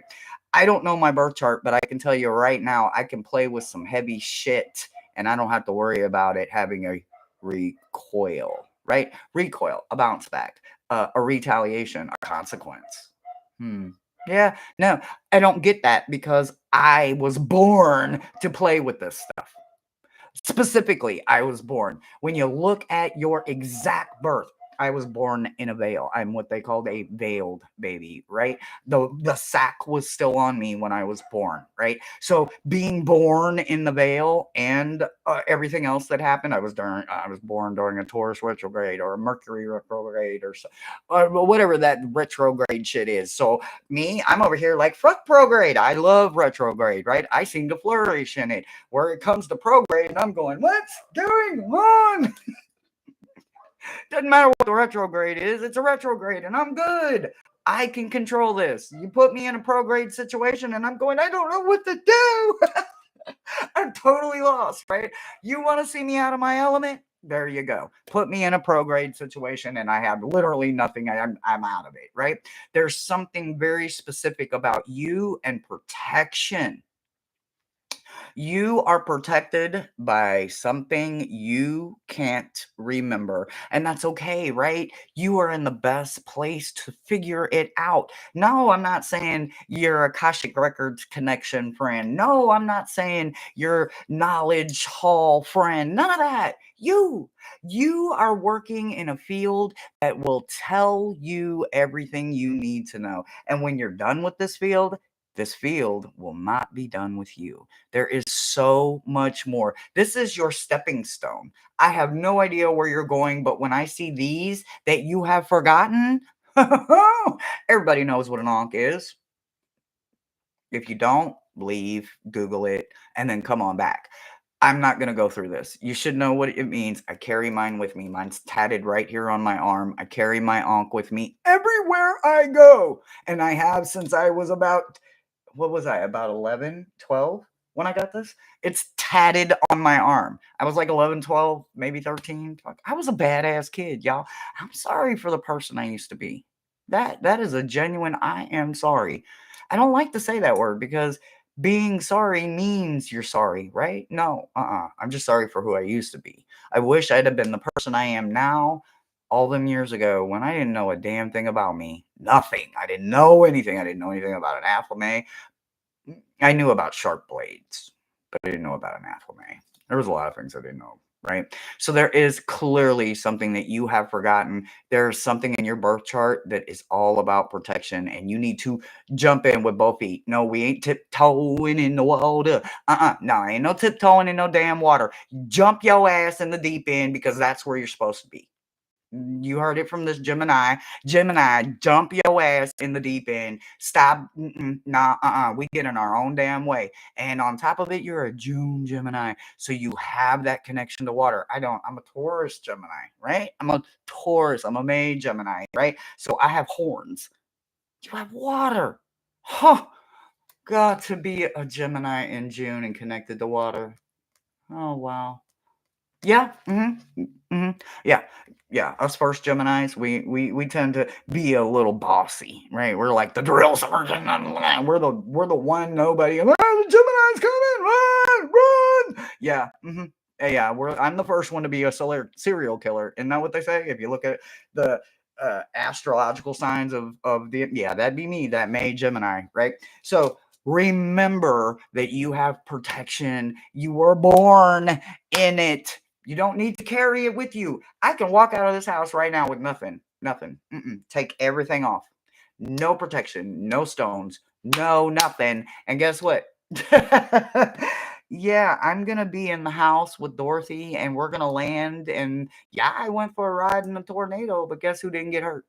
I don't know my birth chart, but I can tell you right now, I can play with some heavy shit and I don't have to worry about it having a recoil, right? Recoil, a bounce back, a retaliation, a consequence. Hmm. Yeah, no, I don't get that because I was born to play with this stuff. Specifically, I was born. When you look at your exact birth, I was born in a veil. I'm what they called a veiled baby, right? The sack was still on me when I was born, right? So being born in the veil and everything else that happened, I was born during a Taurus retrograde or a Mercury retrograde or whatever that retrograde shit is. So me, I'm over here like fuck prograde. I love retrograde, right? I seem to flourish in it. Where it comes to prograde, and I'm going, what's going on? Doesn't matter what the retrograde is, it's a retrograde, and I'm good. I can control this. You put me in a prograde situation, and I'm going, I don't know what to do. I'm totally lost, right? You want to see me out of my element? There you go. Put me in a prograde situation, and I have literally nothing. I'm out of it, right? There's something very specific about you and protection. You are protected by something you can't remember. And that's okay, right? You are in the best place to figure it out. No, I'm not saying you're a Akashic Records connection friend. No, I'm not saying you're knowledge hall friend. None of that. You are working in a field that will tell you everything you need to know. And when you're done with this field will not be done with you. There is so much more. This is your stepping stone. I have no idea where you're going, but when I see these that you have forgotten, everybody knows what an onk is. If you don't, leave, Google it, and then come on back. I'm not going to go through this. You should know what it means. I carry mine with me. Mine's tatted right here on my arm. I carry my onk with me everywhere I go. And I have since I was about, what was I, about 11, 12 when I got this? It's tatted on my arm. I was like 11, 12, maybe 13. I was a badass kid, y'all. I'm sorry for the person I used to be. That is a genuine I am sorry. I don't like to say that word because being sorry means you're sorry, right? No, I'm just sorry for who I used to be. I wish I'd have been the person I am now all them years ago when I didn't know a damn thing about me. Nothing. I didn't know anything. I didn't know anything about an afflame. I knew about sharp blades, but I didn't know about an afflame. There was a lot of things I didn't know, right? So there is clearly something that you have forgotten. There's something in your birth chart that is all about protection, and you need to jump in with both feet. No, we ain't tiptoeing in the water. No, ain't no tiptoeing in no damn water. Jump your ass in the deep end because that's where you're supposed to be. You heard it from this Gemini. Gemini, jump your ass in the deep end. Stop. Nah, we get in our own damn way. And on top of it, you're a June Gemini. So you have that connection to water. I don't. I'm a Taurus Gemini, right? I'm a Taurus. I'm a May Gemini, right? So I have horns. You have water. Huh. Got to be a Gemini in June and connected to water. Oh, wow. Yeah. Yeah. Yeah. Us first Geminis, we tend to be a little bossy, right? We're like the drill sergeant. We're the one nobody. The Gemini's coming! Run! Yeah. Yeah. I'm the first one to be a serial killer. Isn't that what they say? If you look at the astrological signs of the that'd be me, that May Gemini, right? So remember that you have protection. You were born in it. You don't need to carry it with you. I can walk out of this house right now with nothing. Nothing. Take everything off. No protection, no stones, no nothing. And guess what? Yeah, I'm going to be in the house with Dorothy and we're going to land. And yeah, I went for a ride in a tornado, but guess who didn't get hurt?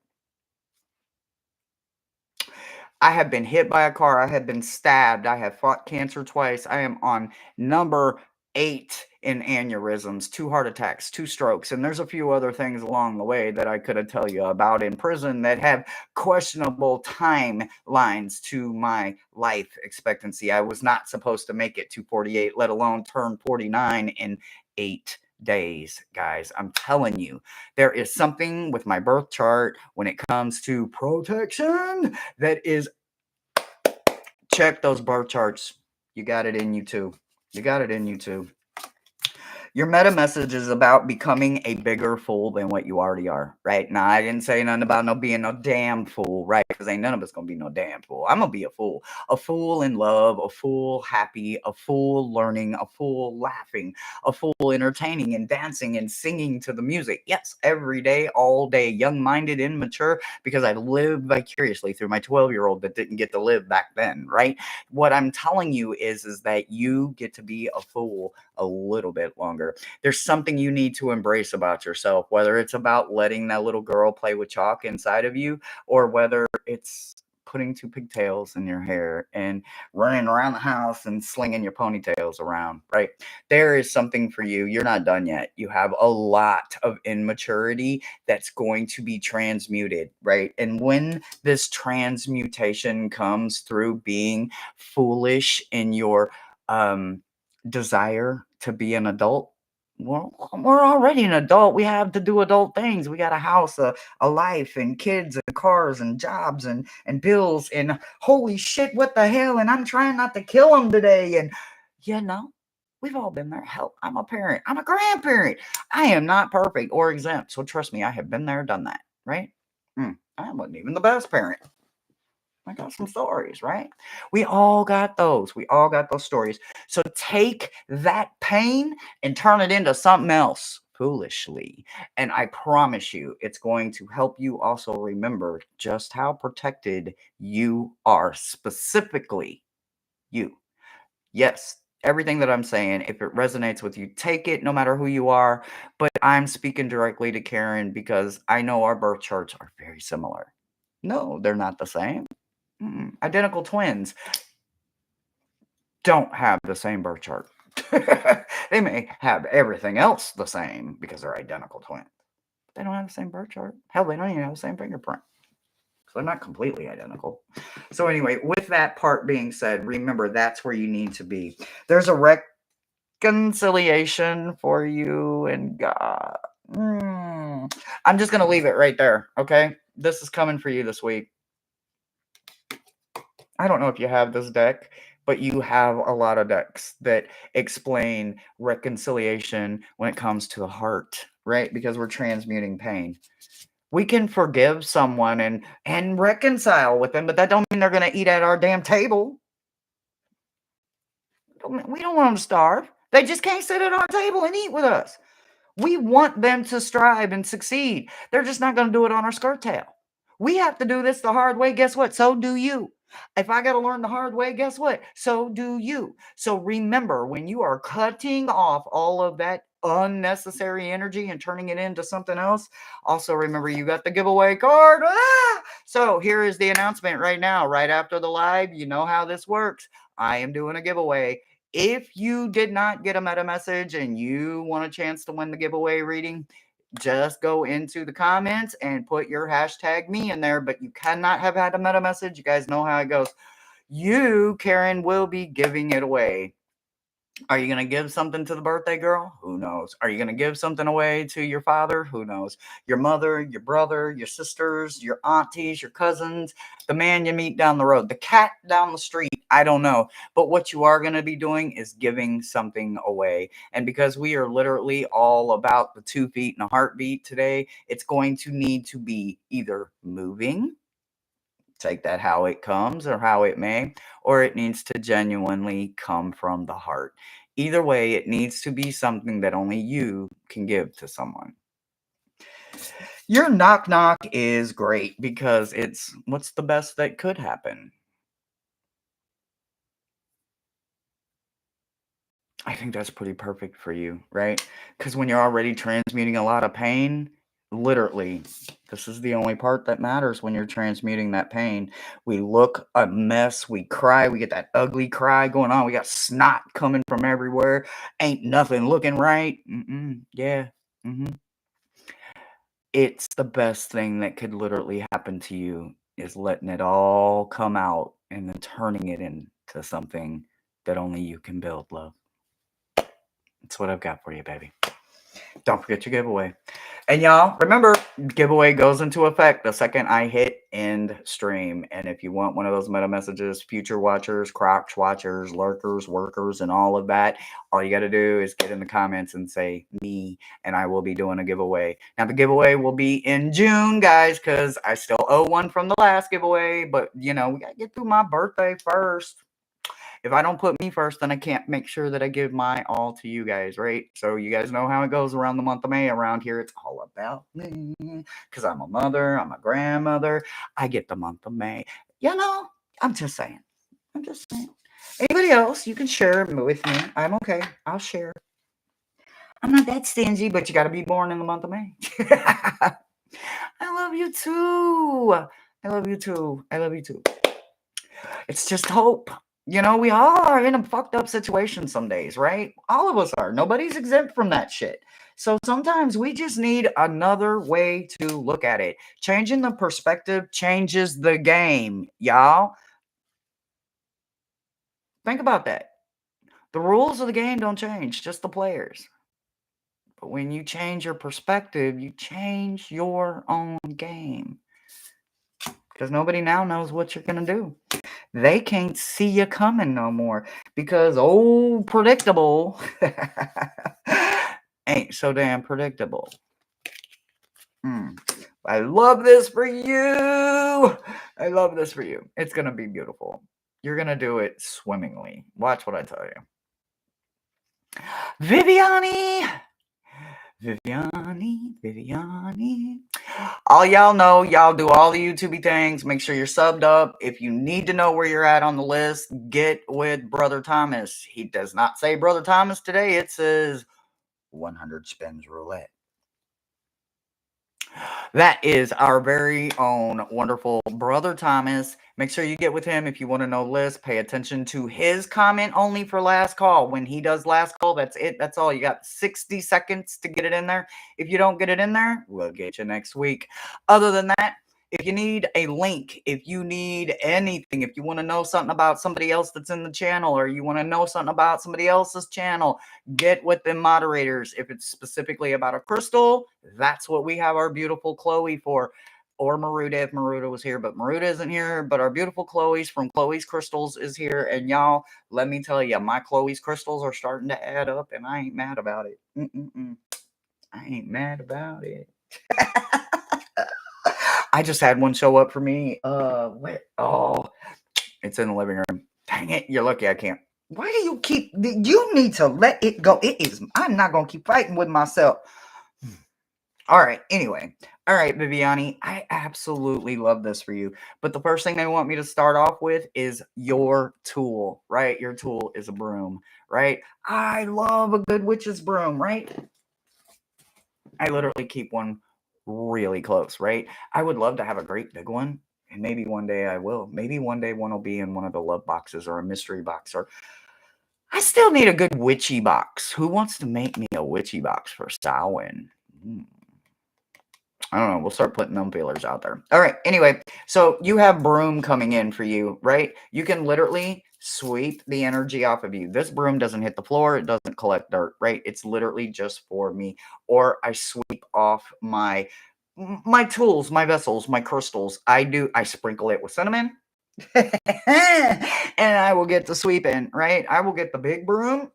I have been hit by a car. I have been stabbed. I have fought cancer twice. I am on number 8 in aneurysms, 2 heart attacks, 2 strokes, and there's a few other things along the way that I could have tell you about in prison that have questionable timelines to my life expectancy. I was not supposed to make it to 48, let alone turn 49 in 8 days, guys. I'm telling you, there is something with my birth chart when it comes to protection that is, check those birth charts. You got it in you too. You got it in you too. Your meta message is about becoming a bigger fool than what you already are, right? Now, I didn't say nothing about no being no damn fool, right? Because ain't none of us gonna be no damn fool. I'm gonna be a fool in love, a fool happy, a fool learning, a fool laughing, a fool entertaining and dancing and singing to the music. Yes, every day, all day, young minded, immature, because I lived vicariously through my 12-year-old that didn't get to live back then, right? What I'm telling you is that you get to be a fool a little bit longer. There's something you need to embrace about yourself, whether it's about letting that little girl play with chalk inside of you, or whether it's putting 2 pigtails in your hair and running around the house and slinging your ponytails around, right? There is something for you. You're not done yet. You have a lot of immaturity that's going to be transmuted, right? And when this transmutation comes through being foolish in your desire to be an adult, well, we're already an adult. We have to do adult things. We got a house, a life, and kids, and cars, and jobs, and bills, and holy shit, what the hell? And I'm trying not to kill them today. And you know, we've all been there. Hell, I'm a parent. I'm a grandparent. I am not perfect or exempt. So trust me, I have been there, done that. Right? I wasn't even the best parent. I got some stories, right? We all got those. We all got those stories. So take that pain and turn it into something else foolishly. And I promise you, it's going to help you also remember just how protected you are, specifically you. Yes, everything that I'm saying, if it resonates with you, take it no matter who you are. But I'm speaking directly to Karen because I know our birth charts are very similar. No, they're not the same. Identical twins don't have the same birth chart. They may have everything else the same because they're identical twins. But they don't have the same birth chart. Hell, they don't even have the same fingerprint. So they're not completely identical. So anyway, with that part being said, remember that's where you need to be. There's a reconciliation for you and God. I'm just going to leave it right there, okay? This is coming for you this week. I don't know if you have this deck, but you have a lot of decks that explain reconciliation when it comes to the heart, right? Because we're transmuting pain. We can forgive someone and reconcile with them, but that don't mean they're going to eat at our damn table. We don't want them to starve. They just can't sit at our table and eat with us. We want them to strive and succeed. They're just not going to do it on our skirt tail. We have to do this the hard way. Guess what? So do you. If I got to learn the hard way, guess what? So do you. So remember, when you are cutting off all of that unnecessary energy and turning it into something else, also remember you got the giveaway card. So here is the announcement right now, right after the live. You know how this works. I am doing a giveaway. If you did not get a meta message and you want a chance to win the giveaway reading, just go into the comments and put your hashtag me in there, but you cannot have had a meta message. You guys know how it goes. You, Karen, will be giving it away. Are you going to give something to the birthday girl? Who knows? Are you going to give something away to your father? Who knows? Your mother, your brother, your sisters, your aunties, your cousins, the man you meet down the road, the cat down the street. I don't know. But what you are going to be doing is giving something away. And because we are literally all about the 2 feet and a heartbeat today, it's going to need to be either moving, take that how it comes or how it may, or it needs to genuinely come from the heart. Either way, it needs to be something that only you can give to someone. Your knock knock is great because it's what's the best that could happen. I think that's pretty perfect for you, right? Because when you're already transmuting a lot of pain, literally, this is the only part that matters when you're transmuting that pain. We look a mess, we cry, we get that ugly cry going on, we got snot coming from everywhere, ain't nothing looking right. Yeah. It's the best thing that could literally happen to you is letting it all come out and then turning it into something that only you can build, love. That's what I've got for you, baby. Don't forget your giveaway. And y'all, remember, giveaway goes into effect the second I hit end stream. And if you want one of those meta messages, future watchers, crotch watchers, lurkers, workers, and all of that, all you got to do is get in the comments and say me, and I will be doing a giveaway. Now, the giveaway will be in June, guys, because I still owe one from the last giveaway. But, we got to get through my birthday first. If I don't put me first, then I can't make sure that I give my all to you guys, right? So you guys know how it goes around the month of May. Around here, it's all about me because I'm a mother, I'm a grandmother. I get the month of May. I'm just saying. Anybody else, you can share with me. I'm okay. I'll share. I'm not that stingy, but you got to be born in the month of May. I love you too. I love you too. I love you too. It's just hope. We all are in a fucked up situation some days, right? All of us are. Nobody's exempt from that shit. So sometimes we just need another way to look at it. Changing the perspective changes the game, y'all. Think about that. The rules of the game don't change, just the players. But when you change your perspective, you change your own game. Because nobody now knows what you're going to do. They can't see you coming no more because predictable ain't so damn predictable. I love this for you. I love this for you. It's going to be beautiful. You're going to do it swimmingly. Watch what I tell you. Viviani. All y'all know, y'all do all the YouTube things. Make sure you're subbed up. If you need to know where you're at on the list, get with Brother Thomas. He does not say Brother Thomas today. It says 100 spins roulette. That is our very own wonderful Brother Thomas. Make sure you get with him if you want to know list. Pay attention to his comment only for last call. When he does last call, that's it. That's all. You got 60 seconds to get it in there. If you don't get it in there, we'll get you next week. Other than that, if you need a link, if you need anything, if you want to know something about somebody else that's in the channel, or you want to know something about somebody else's channel, get with the moderators. If it's specifically about a crystal, that's what we have our beautiful Chloe for. Or Maruda if Maruda was here, but Maruda isn't here. But our beautiful Chloe's from Chloe's Crystals is here. And y'all, let me tell you, my Chloe's Crystals are starting to add up, and I ain't mad about it. I ain't mad about it. I just had one show up for me. Where? Oh, it's in the living room. Dang it. You're lucky I can't. Why do you keep, you need to let it go. I'm not going to keep fighting with myself. All right. Anyway. All right, Viviani, I absolutely love this for you. But the first thing they want me to start off with is your tool, right? Your tool is a broom, right? I love a good witch's broom, right? I literally keep one really close, right? I would love to have a great big one. And maybe one day I will. Maybe one day one will be in one of the love boxes or a mystery box. Or I still need a good witchy box. Who wants to make me a witchy box for Samhain? I don't know. We'll start putting them feelers out there. All right. Anyway, so you have broom coming in for you, right? You can literally sweep the energy off of you. This broom doesn't hit the floor. It doesn't collect dirt, right? It's literally just for me. Or I sweep off my tools, my vessels, my crystals. I sprinkle it with cinnamon. And I will get the sweeping, right? I will get the big broom.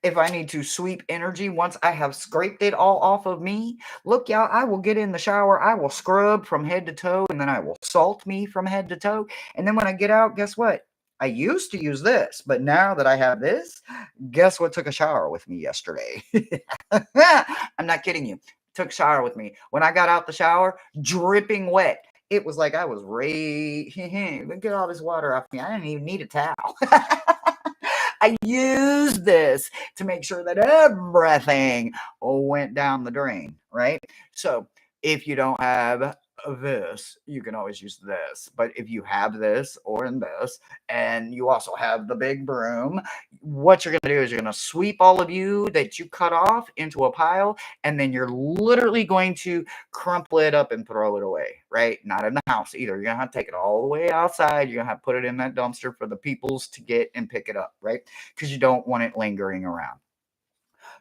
If I need to sweep energy once I have scraped it all off of me, look, y'all, I will get in the shower. I will scrub from head to toe, and then I will salt me from head to toe. And then when I get out, guess what? I used to use this, but now that I have this, guess what took a shower with me yesterday? I'm not kidding you. Took a shower with me. When I got out the shower, dripping wet. It was like I was get all this water off me. I didn't even need a towel. I used this to make sure that everything went down the drain, right? So if you don't have this, you can always use this. But if you have this or in this, and you also have the big broom, what you're going to do is you're going to sweep all of you that you cut off into a pile, and then you're literally going to crumple it up and throw it away, right? Not in the house either. You're going to have to take it all the way outside. You're going to have to put it in that dumpster for the peoples to get and pick it up, right? Because you don't want it lingering around.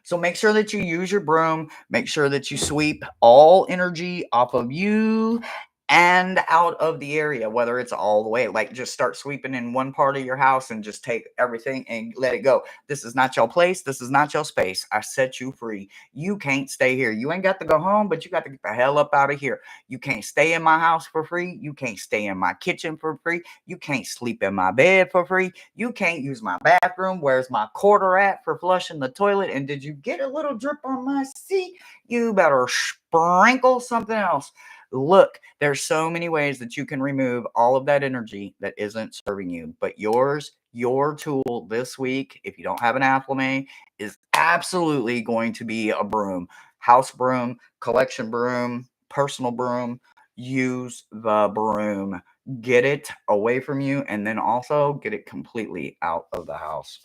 So make sure that you use your broom. Make sure that you sweep all energy off of you and out of the area, whether it's all the way. Like just start sweeping in one part of your house and just take everything and let it go. This is not your place. This is not your space. I set you free. You can't stay here. You ain't got to go home, but you got to get the hell up out of here. You can't stay in my house for free. You can't stay in my kitchen for free. You can't sleep in my bed for free. You can't use my bathroom. Where's my quarter at for flushing the toilet? And did you get a little drip on my seat? You better sprinkle something else. Look, there's so many ways that you can remove all of that energy that isn't serving you. But your tool this week, if you don't have an affirmation, is absolutely going to be a broom. House broom, collection broom, personal broom. Use the broom. Get it away from you, and then also get it completely out of the house.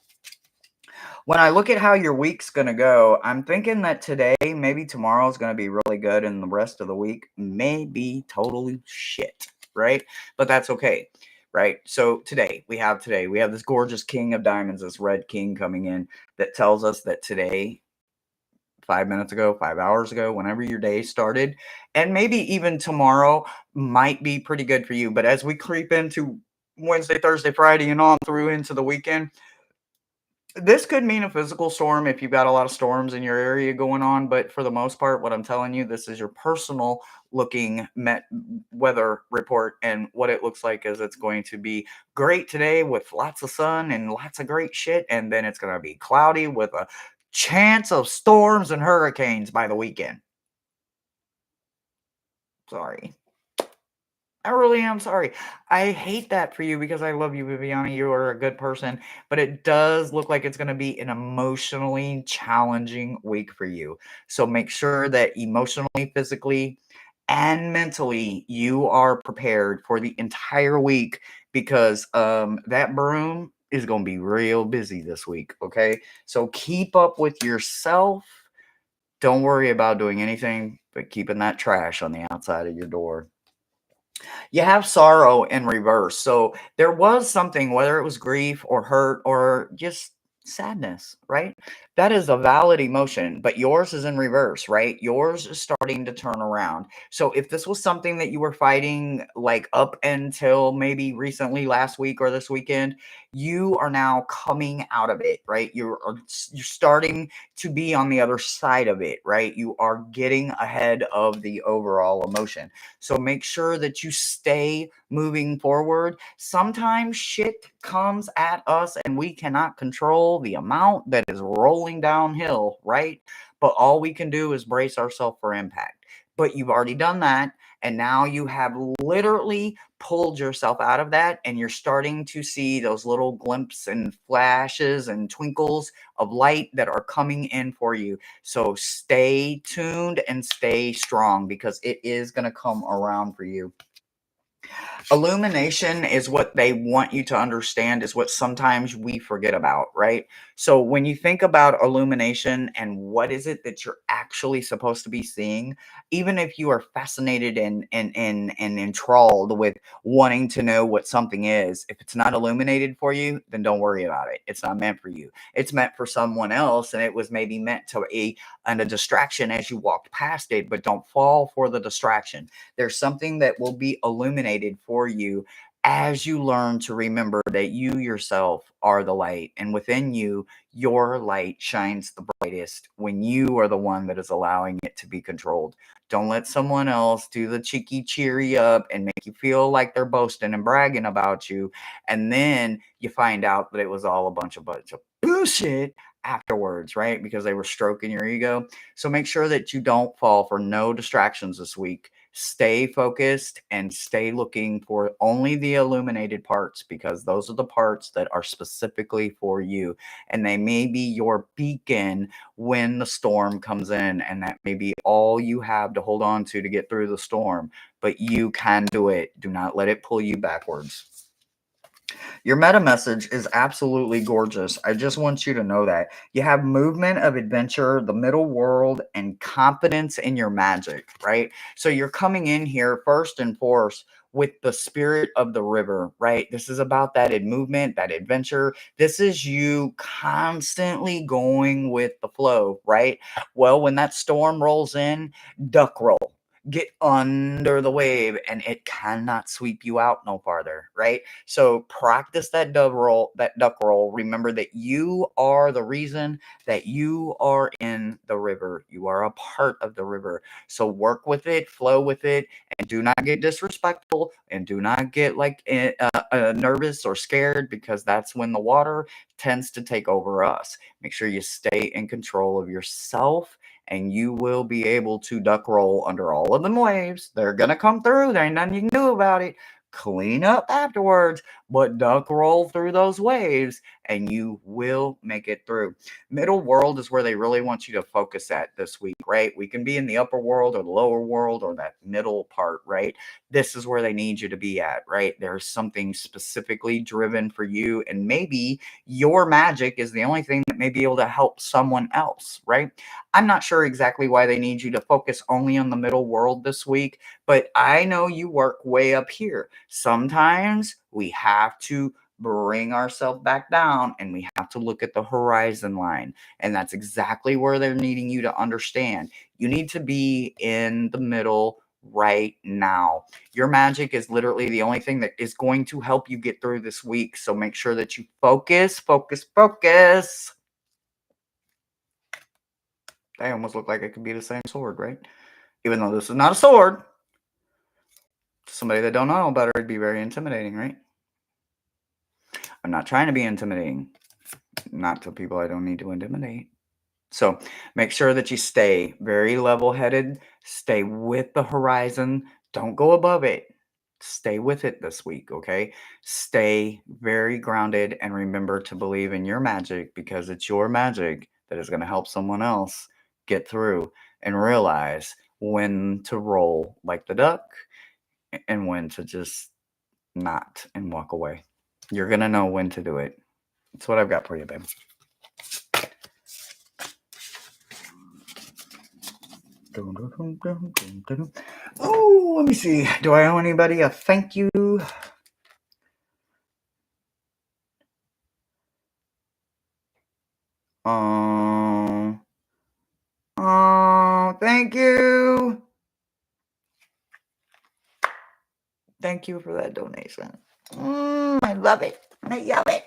When I look at how your week's going to go, I'm thinking that today, maybe tomorrow is going to be really good, and the rest of the week may be totally shit, right? But that's okay, right? So today we have this gorgeous king of diamonds, this red king coming in that tells us that today, 5 minutes ago, 5 hours ago, whenever your day started, and maybe even tomorrow might be pretty good for you. But as we creep into Wednesday, Thursday, Friday, and on through into the weekend, this could mean a physical storm if you've got a lot of storms in your area going on, but for the most part, what I'm telling you, this is your personal looking weather report, and what it looks like is it's going to be great today with lots of sun and lots of great shit, and then it's going to be cloudy with a chance of storms and hurricanes by the weekend. Sorry. I really am sorry. I hate that for you because I love you, Viviana. You are a good person, but it does look like it's going to be an emotionally challenging week for you. So make sure that emotionally, physically, and mentally you are prepared for the entire week because that broom is going to be real busy this week. Okay. So keep up with yourself. Don't worry about doing anything but keeping that trash on the outside of your door. You have sorrow in reverse. So there was something, whether it was grief or hurt or just sadness, right? That is a valid emotion, but yours is in reverse, right? Yours is starting to turn around. So if this was something that you were fighting like up until maybe recently, last week or this weekend, you are now coming out of it, right? You're starting to be on the other side of it, right? You are getting ahead of the overall emotion. So make sure that you stay moving forward. Sometimes shit comes at us and we cannot control the amount that is rolling downhill, right? But all we can do is brace ourselves for impact. But you've already done that. And now you have literally pulled yourself out of that. And you're starting to see those little glimpses and flashes and twinkles of light that are coming in for you. So stay tuned and stay strong because it is going to come around for you. Illumination is what they want you to understand, is what sometimes we forget about, right? So when you think about illumination and what is it that you're actually supposed to be seeing, even if you are fascinated and enthralled with wanting to know what something is, if it's not illuminated for you, then don't worry about it. It's not meant for you. It's meant for someone else, and it was maybe meant to a distraction as you walked past it, but don't fall for the distraction. There's something that will be illuminated for you as you learn to remember that you yourself are the light, and within you, your light shines the brightest when you are the one that is allowing it to be controlled. Don't let someone else do the cheeky cheery up and make you feel like they're boasting and bragging about you, and then you find out that it was all a bunch of bullshit afterwards, right? Because they were stroking your ego. So make sure that you don't fall for no distractions this week. Stay focused and stay looking for only the illuminated parts, because those are the parts that are specifically for you. And they may be your beacon when the storm comes in. And that may be all you have to hold on to get through the storm. But you can do it. Do not let it pull you backwards. Your meta message is absolutely gorgeous. I just want you to know that. You have movement of adventure, the middle world, and confidence in your magic, right? So you're coming in here first and foremost with the spirit of the river, right? This is about that movement, that adventure. This is you constantly going with the flow, right? Well, when that storm rolls in, duck roll. Get under the wave and it cannot sweep you out no farther, right? So practice that duck roll. Remember that you are the reason that you are in the river. You are a part of the river. So work with it, flow with it, and do not get disrespectful and do not get nervous or scared, because that's when the water tends to take over us. Make sure you stay in control of yourself, and you will be able to duck roll under all of them waves. They're going to come through. There ain't nothing you can do about it. Clean up afterwards, but duck roll through those waves and you will make it through. Middle world is where they really want you to focus at this week, right? We can be in the upper world or the lower world or that middle part, right? This is where they need you to be at, right? There's something specifically driven for you, and maybe your magic is the only thing that may be able to help someone else, right? I'm not sure exactly why they need you to focus only on the middle world this week, but I know you work way up here. Sometimes we have to bring ourselves back down and we have to look at the horizon line. And that's exactly where they're needing you to understand. You need to be in the middle right now. Your magic is literally the only thing that is going to help you get through this week. So make sure that you focus, focus, focus. They almost look like it could be the same sword, right? Even though this is not a sword. Somebody that don't know better, it'd be very intimidating, right? I'm not trying to be intimidating. Not to people I don't need to intimidate. So make sure that you stay very level-headed. Stay with the horizon. Don't go above it. Stay with it this week, okay? Stay very grounded and remember to believe in your magic, because it's your magic that is going to help someone else get through and realize when to roll like the duck and when to just not and walk away. You're going to know when to do it. That's what I've got for you, babe. Oh, let me see. Do I owe anybody a thank you? Thank you. Thank you for that donation. I love it. I love it.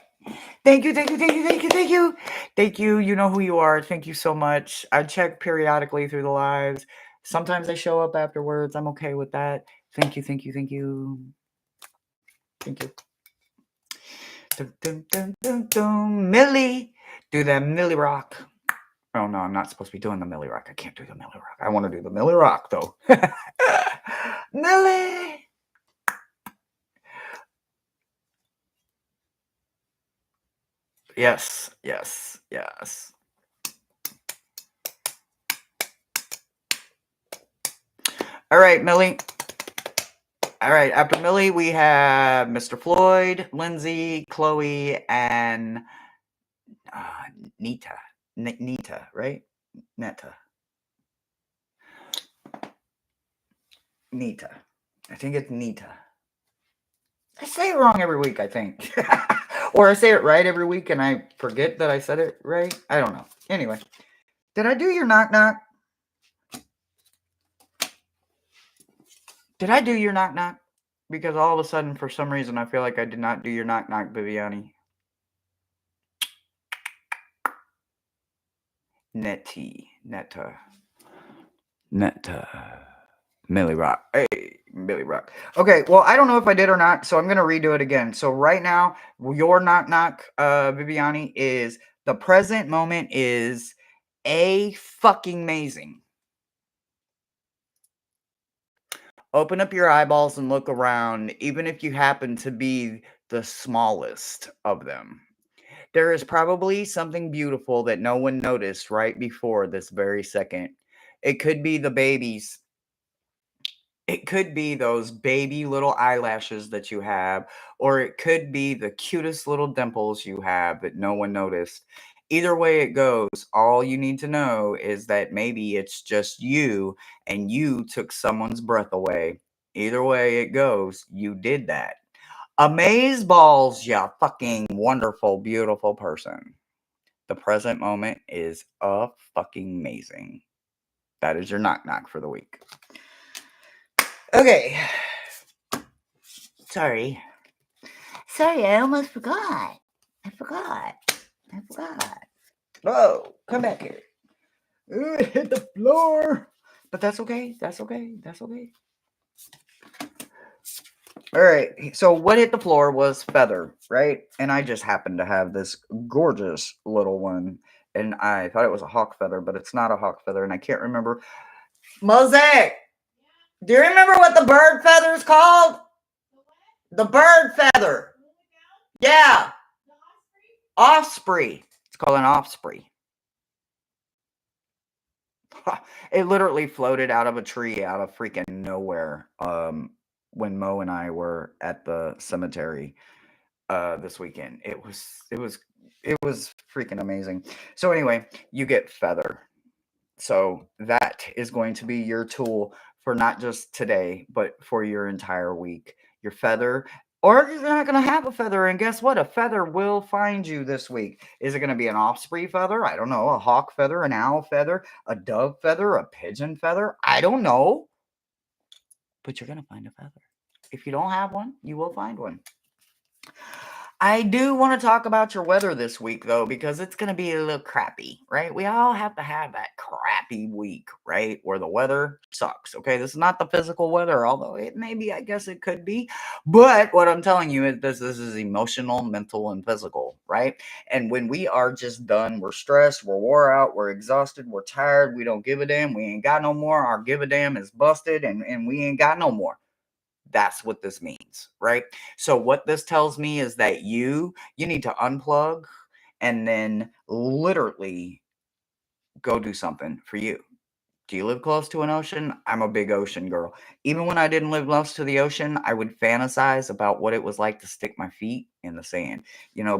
Thank you, thank you, thank you, thank you, thank you. Thank you. You know who you are. Thank you so much. I check periodically through the lives. Sometimes they show up afterwards. I'm okay with that. Thank you, thank you, thank you. Thank you. Dun, dun, dun, dun, dun. Millie. Do that Millie rock. Oh, no, I'm not supposed to be doing the Millie rock. I can't do the Millie rock. I want to do the Millie rock, though. Millie. Yes, yes, yes. All right, Millie. All right, after Millie, we have Mr. Floyd, Lindsay, Chloe, and Nita. Nita, right? Neta. Nita. I think it's Nita. I say it wrong every week, I think. Or I say it right every week and I forget that I said it right. I don't know. Anyway, did I do your knock knock? Did I do your knock knock? Because all of a sudden, for some reason, I feel like I did not do your knock knock, Viviani. Netta. Millie Rock. Hey, Millie Rock. Okay, well, I don't know if I did or not, so I'm going to redo it again. So right now, your knock knock, Viviani, is the present moment is a fucking amazing. Open up your eyeballs and look around, even if you happen to be the smallest of them. There is probably something beautiful that no one noticed right before this very second. It could be the babies. It could be those baby little eyelashes that you have, or it could be the cutest little dimples you have that no one noticed. Either way it goes, all you need to know is that maybe it's just you and you took someone's breath away. Either way it goes, you did that. Amaze balls, you fucking wonderful, beautiful person. The present moment is a fucking amazing. That is your knock knock for the week. Okay. Sorry. I almost forgot. I forgot. Oh, come back here. Ooh, it hit the floor. But that's okay. That's okay. All right. So what hit the floor was feather, right? And I just happened to have this gorgeous little one. And I thought it was a hawk feather, but it's not a hawk feather. And I can't remember. Mosaic, do you remember what the bird feather is called? The bird feather. Yeah. Osprey. It's called an osprey. It literally floated out of a tree out of freaking nowhere when Mo and I were at the cemetery this weekend. It was freaking amazing. So anyway, you get feather. So that is going to be your tool for not just today, but for your entire week. Your feather, or you're not going to have a feather. And guess what? A feather will find you this week. Is it going to be an osprey feather? I don't know. A hawk feather, an owl feather, a dove feather, a pigeon feather? I don't know. But you're going to find a feather. If you don't have one, you will find one. I do want to talk about your weather this week, though, because it's going to be a little crappy, right? We all have to have that crappy week, right? Where the weather sucks, okay? This is not the physical weather, although it may be, I guess it could be. But what I'm telling you is this is emotional, mental, and physical, right? And when we are just done, we're stressed, we're wore out, we're exhausted, we're tired, we don't give a damn, we ain't got no more, our give a damn is busted, and we ain't got no more. That's what this means, right? So what this tells me is that you need to unplug and then literally go do something for you. Do you live close to an ocean? I'm a big ocean girl. Even when I didn't live close to the ocean, I would fantasize about what it was like to stick my feet in the sand.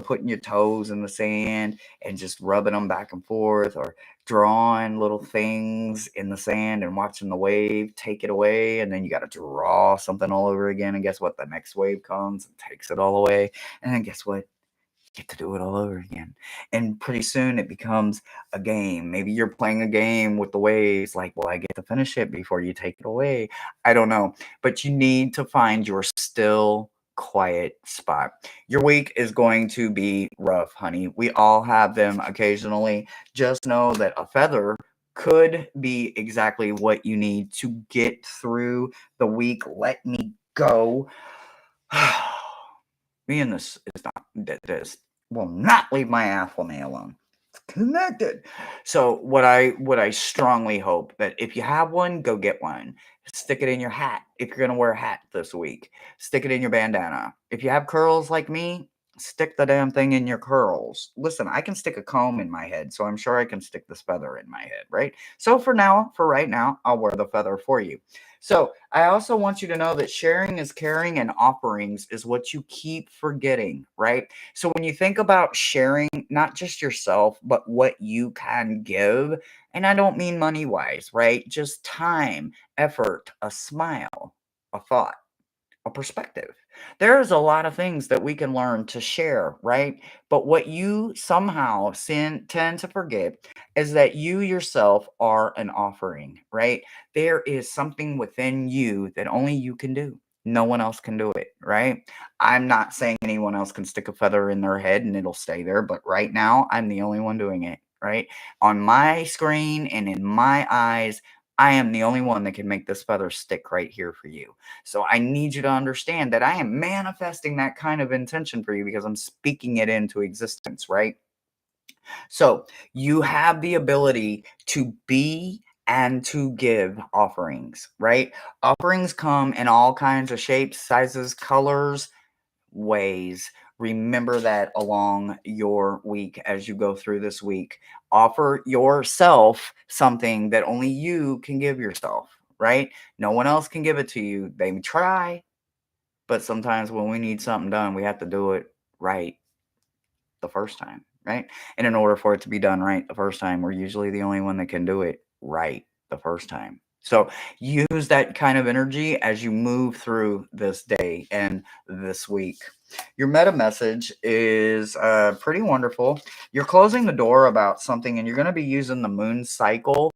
Putting your toes in the sand and just rubbing them back and forth, or drawing little things in the sand and watching the wave take it away. And then you got to draw something all over again. And guess what? The next wave comes and takes it all away. And then guess what? Get to do it all over again. And pretty soon it becomes a game. Maybe you're playing a game with the waves, like, well, I get to finish it before you take it away. I don't know. But you need to find your still, quiet spot. Your week is going to be rough, honey. We all have them occasionally. Just know that a feather could be exactly what you need to get through the week. Let me go. Me and this is not this will not leave my athlete alone. It's connected. So what I strongly hope that if you have one, go get one. Stick it in your hat if you're gonna wear a hat this week. Stick it in your bandana. If you have curls like me, stick the damn thing in your curls. Listen, I can stick a comb in my head, so I'm sure I can stick this feather in my head, right? So for right now, I'll wear the feather for you. So I also want you to know that sharing is caring and offerings is what you keep forgetting, right? So when you think about sharing, not just yourself, but what you can give, and I don't mean money wise, right? Just time, effort, a smile, a thought, a perspective. There's a lot of things that we can learn to share, right? But what you somehow tend to forget is that you yourself are an offering, right? There is something within you that only you can do. No one else can do it, right? I'm not saying anyone else can stick a feather in their head and it'll stay there, but right now I'm the only one doing it, right? On my screen and in my eyes, I am the only one that can make this feather stick right here for you. So I need you to understand that I am manifesting that kind of intention for you because I'm speaking it into existence, right? So you have the ability to be and to give offerings, right? Offerings come in all kinds of shapes, sizes, colors, ways. Remember that along your week as you go through this week. Offer yourself something that only you can give yourself, right? No one else can give it to you. They try, but sometimes when we need something done, we have to do it right the first time, right? And in order for it to be done right the first time, we're usually the only one that can do it right the first time. So use that kind of energy as you move through this day and this week. Your meta message is pretty wonderful. You're closing the door about something and you're going to be using the moon cycle.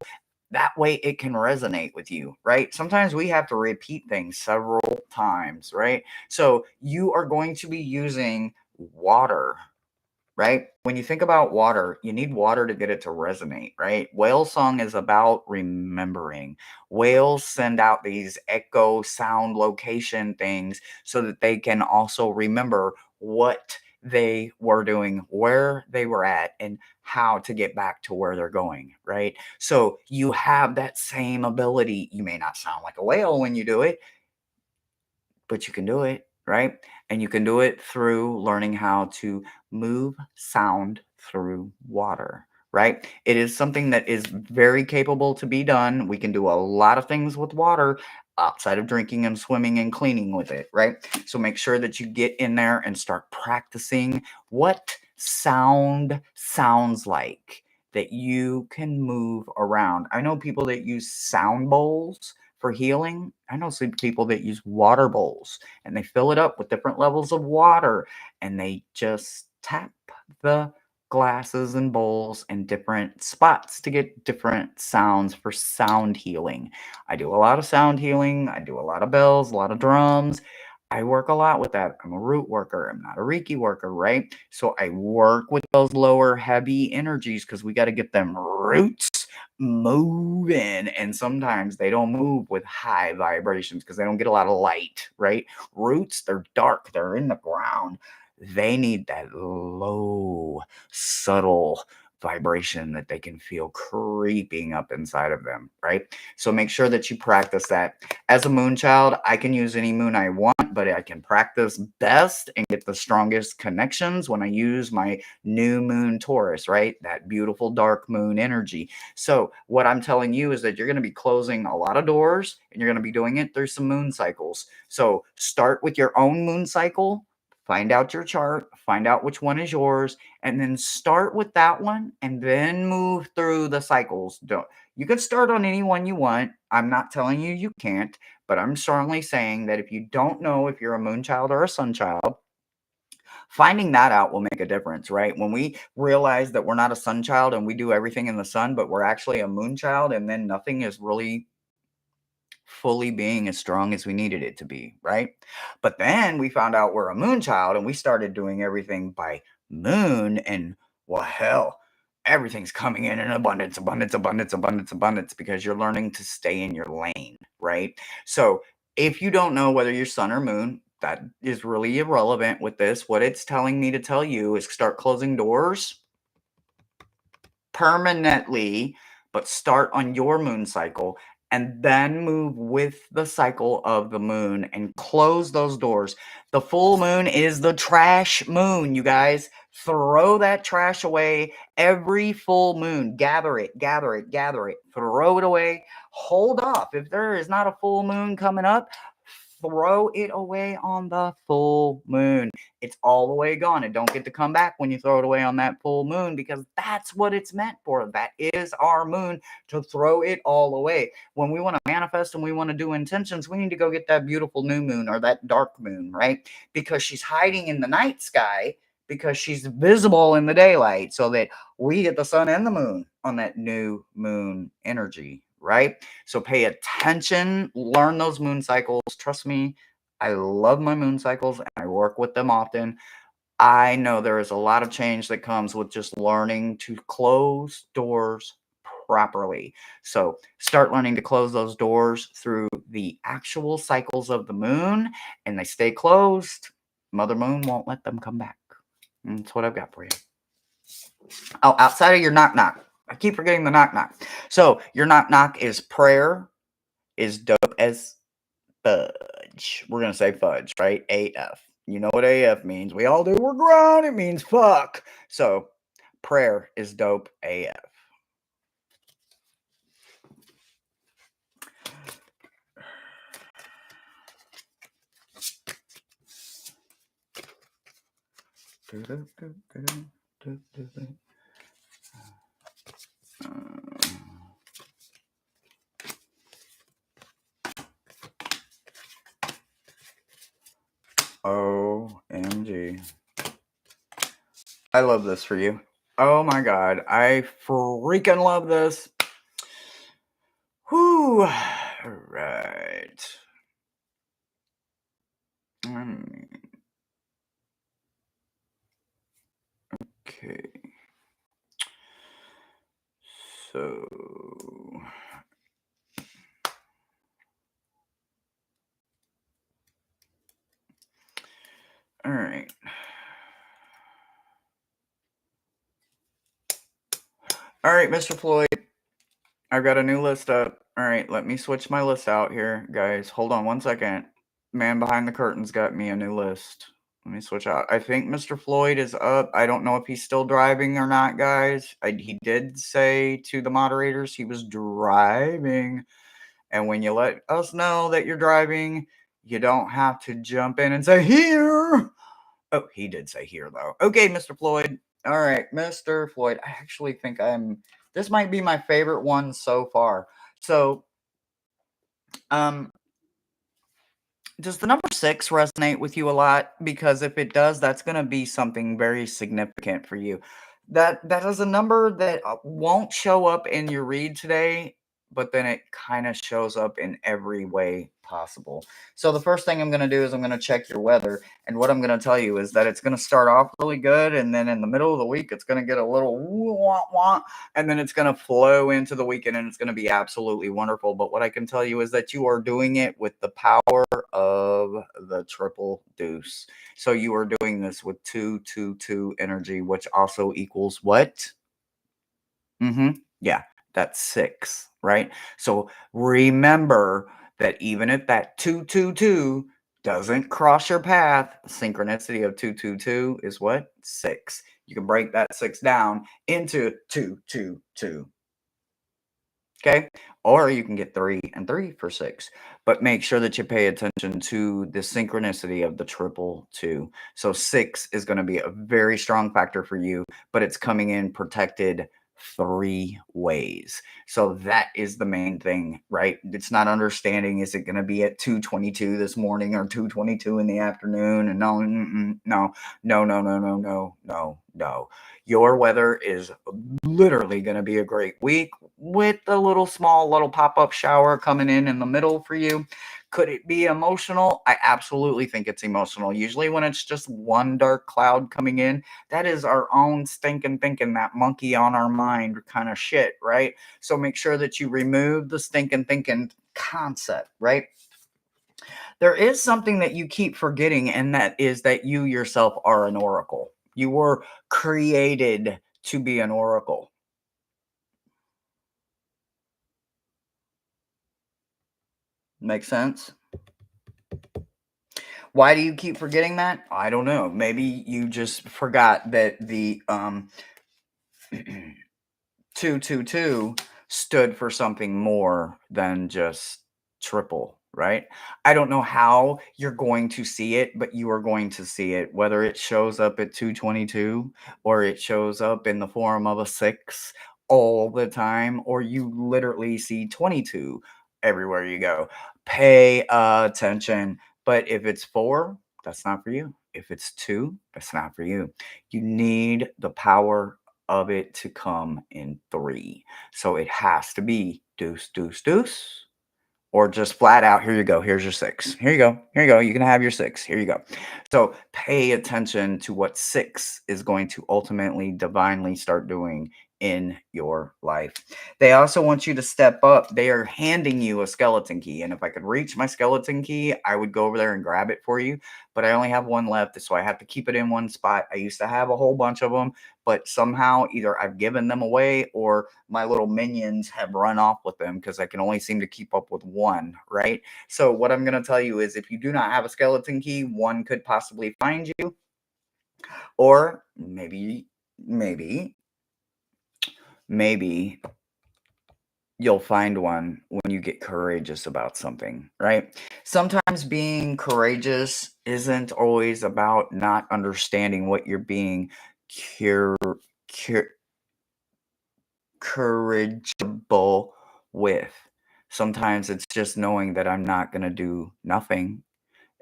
That way it can resonate with you, right? Sometimes we have to repeat things several times, right? So you are going to be using water, right? When you think about water, you need water to get it to resonate, right? Whale song is about remembering. Whales send out these echo sound location things so that they can also remember what they were doing, where they were at, and how to get back to where they're going, right? So you have that same ability. You may not sound like a whale when you do it, but you can do it, right? And you can do it through learning how to move sound through water, right? It is something that is very capable to be done. We can do a lot of things with water outside of drinking and swimming and cleaning with it, right? So make sure that you get in there and start practicing what sound sounds like that you can move around. I know people that use sound bowls for healing. I know some people that use water bowls and they fill it up with different levels of water and they just tap the glasses and bowls in different spots to get different sounds for sound healing. I do a lot of sound healing. I do a lot of bells, a lot of drums. I work a lot with that. I'm a root worker. I'm not a Reiki worker, right? So I work with those lower heavy energies because we got to get them roots moving. And sometimes they don't move with high vibrations because they don't get a lot of light, right? Roots, they're dark, they're in the ground. They need that low, subtle vibration that they can feel creeping up inside of them, right? So make sure that you practice that. As a moon child, I can use any moon I want, but I can practice best and get the strongest connections when I use my new moon Taurus, right? That beautiful dark moon energy. So what I'm telling you is that you're going to be closing a lot of doors and you're going to be doing it through some moon cycles. So start with your own moon cycle. Find out your chart, find out which one is yours, and then start with that one and then move through the cycles. Don't You can start on any one you want. I'm not telling you you can't, but I'm strongly saying that if you don't know if you're a moon child or a sun child, finding that out will make a difference, right? When we realize that we're not a sun child and we do everything in the sun, but we're actually a moon child, and then nothing is really fully being as strong as we needed it to be, right? But then we found out we're a moon child and we started doing everything by moon, and well, hell, everything's coming in abundance, abundance, abundance, abundance, abundance because you're learning to stay in your lane, right? So if you don't know whether you're sun or moon, that is really irrelevant with this. What it's telling me to tell you is start closing doors permanently, but start on your moon cycle and then move with the cycle of the moon and close those doors. The full moon is the trash moon, you guys. Throw that trash away every full moon. Gather it, gather it, gather it. Throw it away. Hold off. If there is not a full moon coming up, throw it away on the full moon. It's all the way gone. It don't get to come back when you throw it away on that full moon because that's what it's meant for. That is our moon, to throw it all away. When we want to manifest and we want to do intentions, we need to go get that beautiful new moon or that dark moon, right? Because she's hiding in the night sky because she's visible in the daylight so that we get the sun and the moon on that new moon energy, right? So pay attention, learn those moon cycles. Trust me, I love my moon cycles and I work with them often. I know there is a lot of change that comes with just learning to close doors properly. So start learning to close those doors through the actual cycles of the moon, and they stay closed. Mother Moon won't let them come back. And that's what I've got for you. Oh, outside of your knock knock. I keep forgetting the knock knock. So your knock knock is prayer is dope as fudge. We're gonna say fudge, right? AF. You know what AF means. We all do. We're grown. It means fuck. So prayer is dope AF. OMG. I love this for you. Oh my god. I freaking love this. Whew. Right. Okay. So. All right. All right, Mr. Floyd. I've got a new list up. All right, let me switch my list out here, guys. Hold on one second. Man behind the curtains got me a new list. Let me switch out. I think Mr. Floyd is up. I don't know if he's still driving or not, guys. He did say to the moderators he was driving. And when you let us know that you're driving, you don't have to jump in and say, here. Oh, he did say here, though. Okay, Mr. Floyd. All right, Mr. Floyd. I actually think this might be my favorite one so far. So, does the number 6 resonate with you a lot? Because if it does, that's going to be something very significant for you. That is a number that won't show up in your read today, but then it kind of shows up in every way possible. So the first thing I'm going to do is I'm going to check your weather, and what I'm going to tell you is that it's going to start off really good, and then in the middle of the week it's going to get a little wah wah, and then it's going to flow into the weekend, and it's going to be absolutely wonderful. But what I can tell you is that you are doing it with the power of the triple deuce. So you are doing this with 222 energy, which also equals what? Yeah, that's 6, right? So remember that even if that 222 doesn't cross your path, synchronicity of 222 is what? 6. You can break that 6 down into 222. Okay. Or you can get 3 and 3 for 6. But make sure that you pay attention to the synchronicity of the triple two. So 6 is going to be a very strong factor for you, but it's coming in protected 3 ways. So that is the main thing, right? It's not understanding, is it going to be at 2:22 this morning or 2:22 in the afternoon? And no, no, no, no, no, no, no, no, no. Your weather is literally going to be a great week with a little pop-up shower coming in the middle for you. Could it be emotional? I absolutely think it's emotional. Usually when it's just one dark cloud coming in, that is our own stinking thinking, that monkey on our mind kind of shit, right? So make sure that you remove the stinking thinking concept, right? There is something that you keep forgetting, and that is that you yourself are an oracle. You were created to be an oracle. Make sense? Why do you keep forgetting that? I don't know. Maybe you just forgot that the 222 stood for something more than just triple, right? I don't know how you're going to see it, but you are going to see it, whether it shows up at 222 or it shows up in the form of a 6 all the time, or you literally see 22 everywhere you go. Pay attention. But if it's 4, that's not for you. If it's 2, that's not for you. You need the power of it to come in 3. So it has to be deuce, deuce, deuce, or just flat out, here you go. Here's your 6. Here you go. Here you go. You can have your 6. Here you go. So pay attention to what 6 is going to ultimately divinely start doing in your life. They also want you to step up. They are handing you a skeleton key. And if I could reach my skeleton key, I would go over there and grab it for you. But I only have one left, so I have to keep it in one spot. I used to have a whole bunch of them, but somehow either I've given them away or my little minions have run off with them because I can only seem to keep up with one, right? So what I'm going to tell you is if you do not have a skeleton key, one could possibly find you, or maybe you'll find one when you get courageous about something, right? Sometimes being courageous isn't always about not understanding what you're being cur- cur- courageable with. Sometimes it's just knowing that I'm not going to do nothing.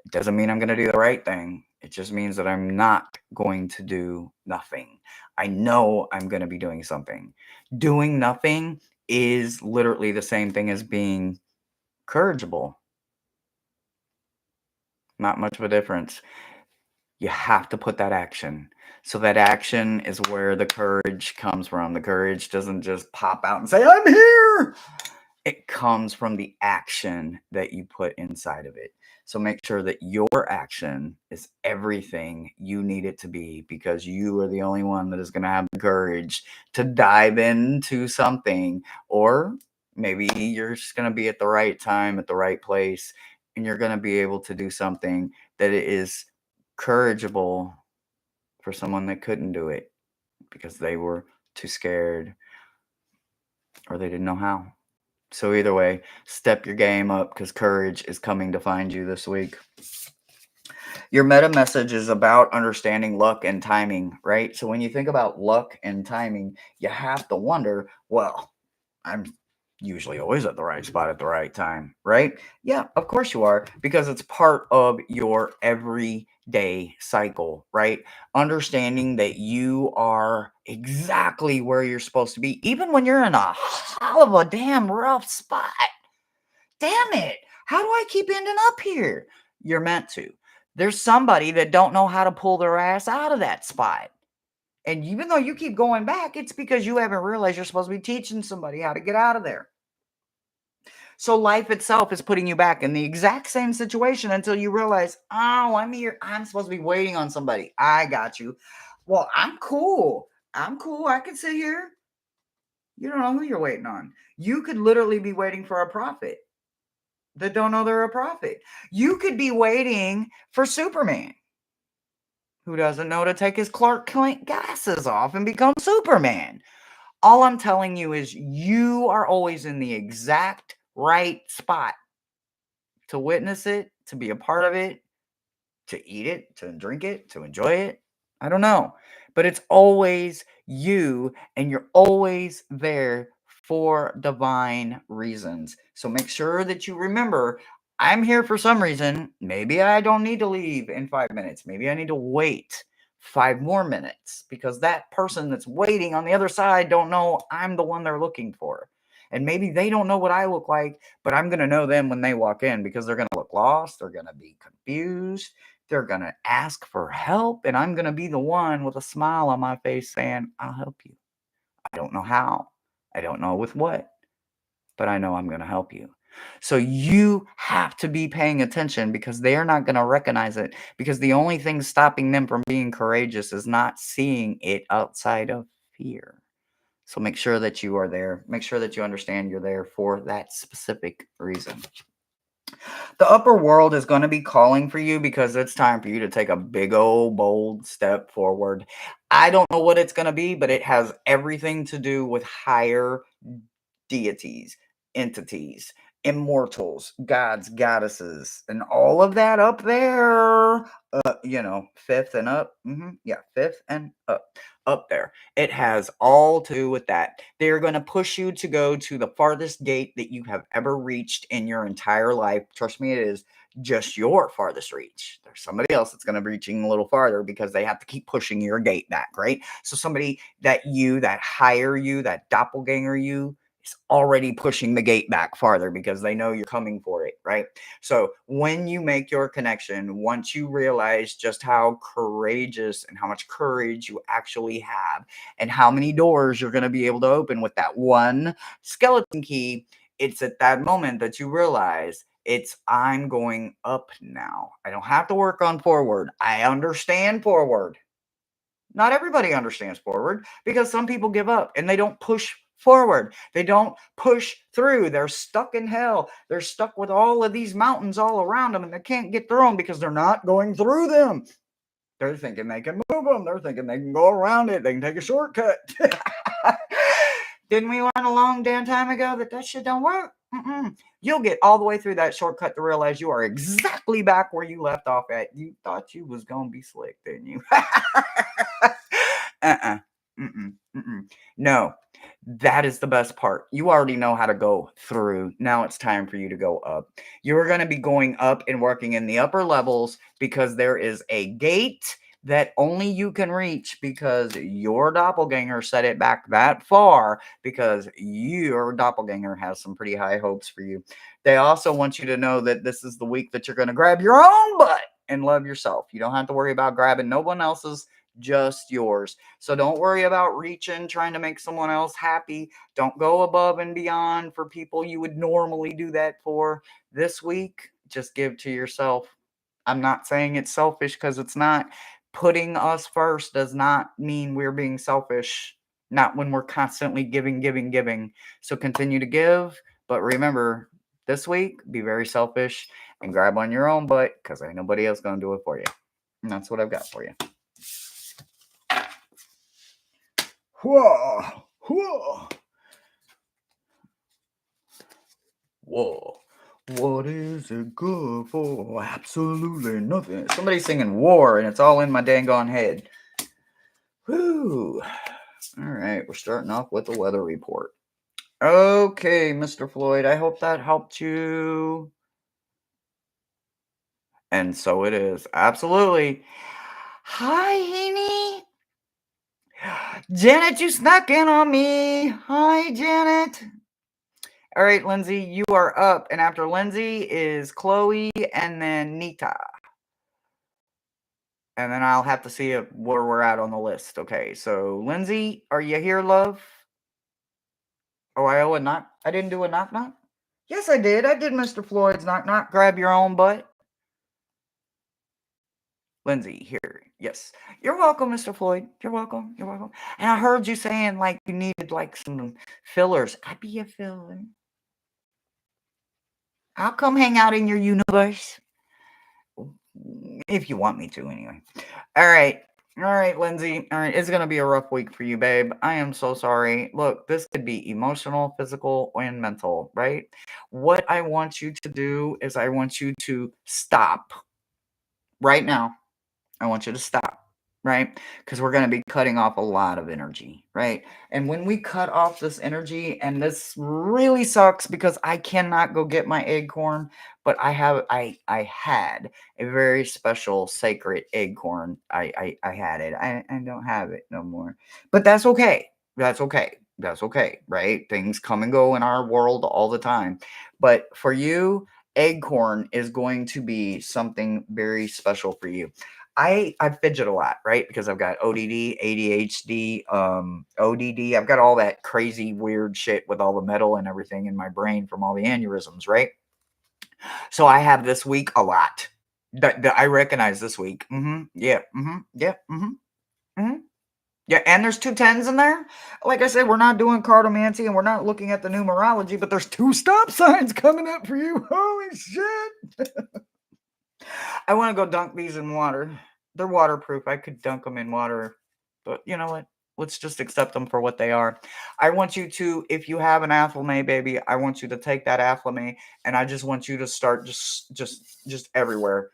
It doesn't mean I'm going to do the right thing. It just means that I'm not going to do nothing. I know I'm going to be doing something. Doing nothing is literally the same thing as being courageable. Not much of a difference. You have to put that action. So that action is where the courage comes from. The courage doesn't just pop out and say, I'm here. It comes from the action that you put inside of it. So make sure that your action is everything you need it to be because you are the only one that is going to have the courage to dive into something. Or maybe you're just going to be at the right time, at the right place, and you're going to be able to do something that is courageable for someone that couldn't do it because they were too scared or they didn't know how. So either way, step your game up because courage is coming to find you this week. Your meta message is about understanding luck and timing, right? So when you think about luck and timing, you have to wonder, well, I'm usually always at the right spot at the right time, right? Yeah, of course you are, because it's part of your everyday cycle, right? Understanding that you are exactly where you're supposed to be, even when you're in a hell of a damn rough spot. Damn it. How do I keep ending up here? You're meant to. There's somebody that don't know how to pull their ass out of that spot. And even though you keep going back, it's because you haven't realized you're supposed to be teaching somebody how to get out of there. So life itself is putting you back in the exact same situation until you realize, oh, I'm here. I'm supposed to be waiting on somebody. I got you. Well, I'm cool. I can sit here. You don't know who you're waiting on. You could literally be waiting for a prophet that don't know they're a prophet. You could be waiting for Superman who doesn't know to take his Clark Kent glasses off and become Superman. All I'm telling you is you are always in the exact right spot to witness it, to be a part of it, to eat it, to drink it, to enjoy it. I don't know. But it's always you, and you're always there for divine reasons. So make sure that you remember I'm here for some reason. Maybe I don't need to leave in 5 minutes. Maybe I need to wait 5 more minutes because that person that's waiting on the other side don't know I'm the one they're looking for. And maybe they don't know what I look like, but I'm going to know them when they walk in because they're going to look lost. They're going to be confused. They're going to ask for help. And I'm going to be the one with a smile on my face saying, I'll help you. I don't know how. I don't know with what, but I know I'm going to help you. So you have to be paying attention because they're not going to recognize it because the only thing stopping them from being courageous is not seeing it outside of fear. So make sure that you are there. Make sure that you understand you're there for that specific reason. The upper world is going to be calling for you because it's time for you to take a big old bold step forward. I don't know what it's going to be, but it has everything to do with higher deities, entities, immortals, gods, goddesses, and all of that up there. Fifth and up. Yeah, fifth and up there. It has all to do with that. They're going to push you to go to the farthest gate that you have ever reached in your entire life. Trust me, it is just your farthest reach. There's somebody else that's going to be reaching a little farther because they have to keep pushing your gate back, right? So somebody that higher you, that doppelganger you, already pushing the gate back farther because they know you're coming for it, right? So when you make your connection, once you realize just how courageous and how much courage you actually have and how many doors you're going to be able to open with that one skeleton key, it's at that moment that you realize I'm going up now. I don't have to work on forward. I understand forward. Not everybody understands forward because some people give up and they don't push forward. They don't push through. They're stuck in hell. They're stuck with all of these mountains all around them and they can't get through them because they're not going through them. They're thinking they can move them. They're thinking they can go around it. They can take a shortcut. Didn't we learn a long damn time ago that shit don't work? You'll get all the way through that shortcut to realize you are exactly back where you left off at. You thought you was going to be slick, didn't you? No, that is the best part. You already know how to go through. Now it's time for you to go up. You are going to be going up and working in the upper levels because there is a gate that only you can reach because your doppelganger set it back that far because your doppelganger has some pretty high hopes for you. They also want you to know that this is the week that you're going to grab your own butt and love yourself. You don't have to worry about grabbing no one else's, just yours. So don't worry about reaching, trying to make someone else happy. Don't go above and beyond for people you would normally do that for. This week, just give to yourself. I'm not saying it's selfish because it's not. Putting us first does not mean we're being selfish. Not when we're constantly giving, giving, giving. So continue to give. But remember, this week, be very selfish and grab on your own butt because ain't nobody else going to do it for you. And that's what I've got for you. Whoa, whoa, whoa. What is it good for? Absolutely nothing. Somebody's singing war and it's all in my dang on head. Whew. All right, we're starting off with the weather report. Okay, Mr. Floyd, I hope that helped you. And so it is. Absolutely. Hi, Heaney. Janet, you snuck in on me. Hi, Janet. All right, Lindsay, you are up. And after Lindsay is Chloe and then Nita. And then I'll have to see where we're at on the list. Okay, so Lindsay, are you here, love? Oh, I owe a knock. I didn't do a knock knock? Yes, I did. I did Mr. Floyd's knock knock. Grab your own butt. Lindsay, here. Yes. You're welcome, Mr. Floyd. You're welcome. You're welcome. And I heard you saying like you needed like some fillers. I'd be a filler. I'll come hang out in your universe. If you want me to, anyway. All right. All right, Lindsay. All right. It's going to be a rough week for you, babe. I am so sorry. Look, this could be emotional, physical, and mental, right? What I want you to do is I want you to stop right now. I want you to stop, right? Because we're going to be cutting off a lot of energy, right? And when we cut off this energy, and this really sucks because I cannot go get my acorn, but I had a very special sacred acorn. I had it. I don't have it no more, but that's okay. That's okay. That's okay, right? Things come and go in our world all the time, but for you, acorn is going to be something very special for you. I fidget a lot, right? Because I've got ODD, ADHD, ODD. I've got all that crazy weird shit with all the metal and everything in my brain from all the aneurysms, right? So I have this week a lot that I recognize this week. Yeah. Yeah. Yeah. And there's 2 10s in there. Like I said, we're not doing cartomancy and we're not looking at the numerology, but there's 2 stop signs coming up for you. Holy shit. I want to go dunk these in water. They're waterproof. I could dunk them in water. But you know what? Let's just accept them for what they are. I want you to, if you have an afflame, baby, I want you to take that afflame and I just want you to start just everywhere.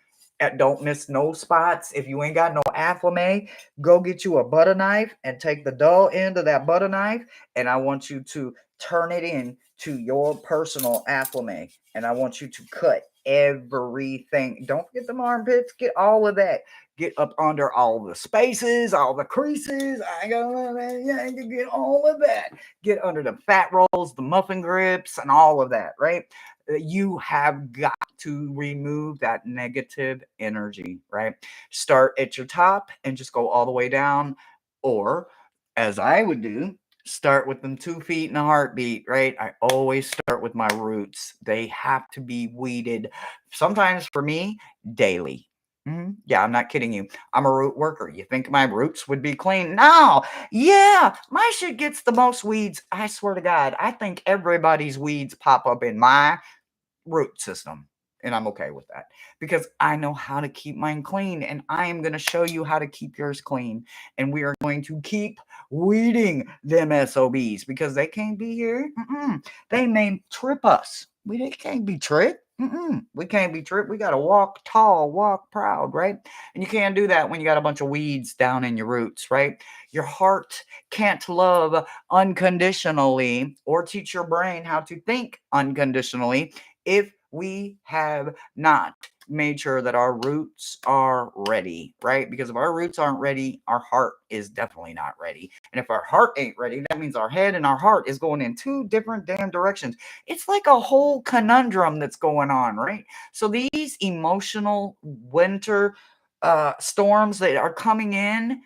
Don't miss no spots. If you ain't got no afflame, go get you a butter knife and take the dull end of that butter knife and I want you to turn it in to your personal afflame and I want you to cut everything. Don't forget the armpits. Get all of that. Get up under all the spaces, all the creases. I go, yeah, get all of that. Get under the fat rolls, the muffin grips, and all of that, right? You have got to remove that negative energy, right? Start at your top and just go all the way down. Or, as I would do, start with them 2 feet in a heartbeat, right? I always start with my roots. They have to be weeded. Sometimes for me, daily. Yeah, I'm not kidding you. I'm a root worker. You think my roots would be clean? No. Yeah, my shit gets the most weeds. I swear to God, I think everybody's weeds pop up in my root system. And I'm okay with that because I know how to keep mine clean. And I am going to show you how to keep yours clean. And we are going to keep weeding them SOBs because they can't be here. They may trip us. They can't be tripped. We can't be tripped. We got to walk tall, walk proud, right? And you can't do that when you got a bunch of weeds down in your roots, right? Your heart can't love unconditionally or teach your brain how to think unconditionally if we have not made sure that our roots are ready, right? Because if our roots aren't ready, our heart is definitely not ready. And if our heart ain't ready, that means our head and our heart is going in two different damn directions. It's like a whole conundrum that's going on, right? So these emotional winter storms that are coming in,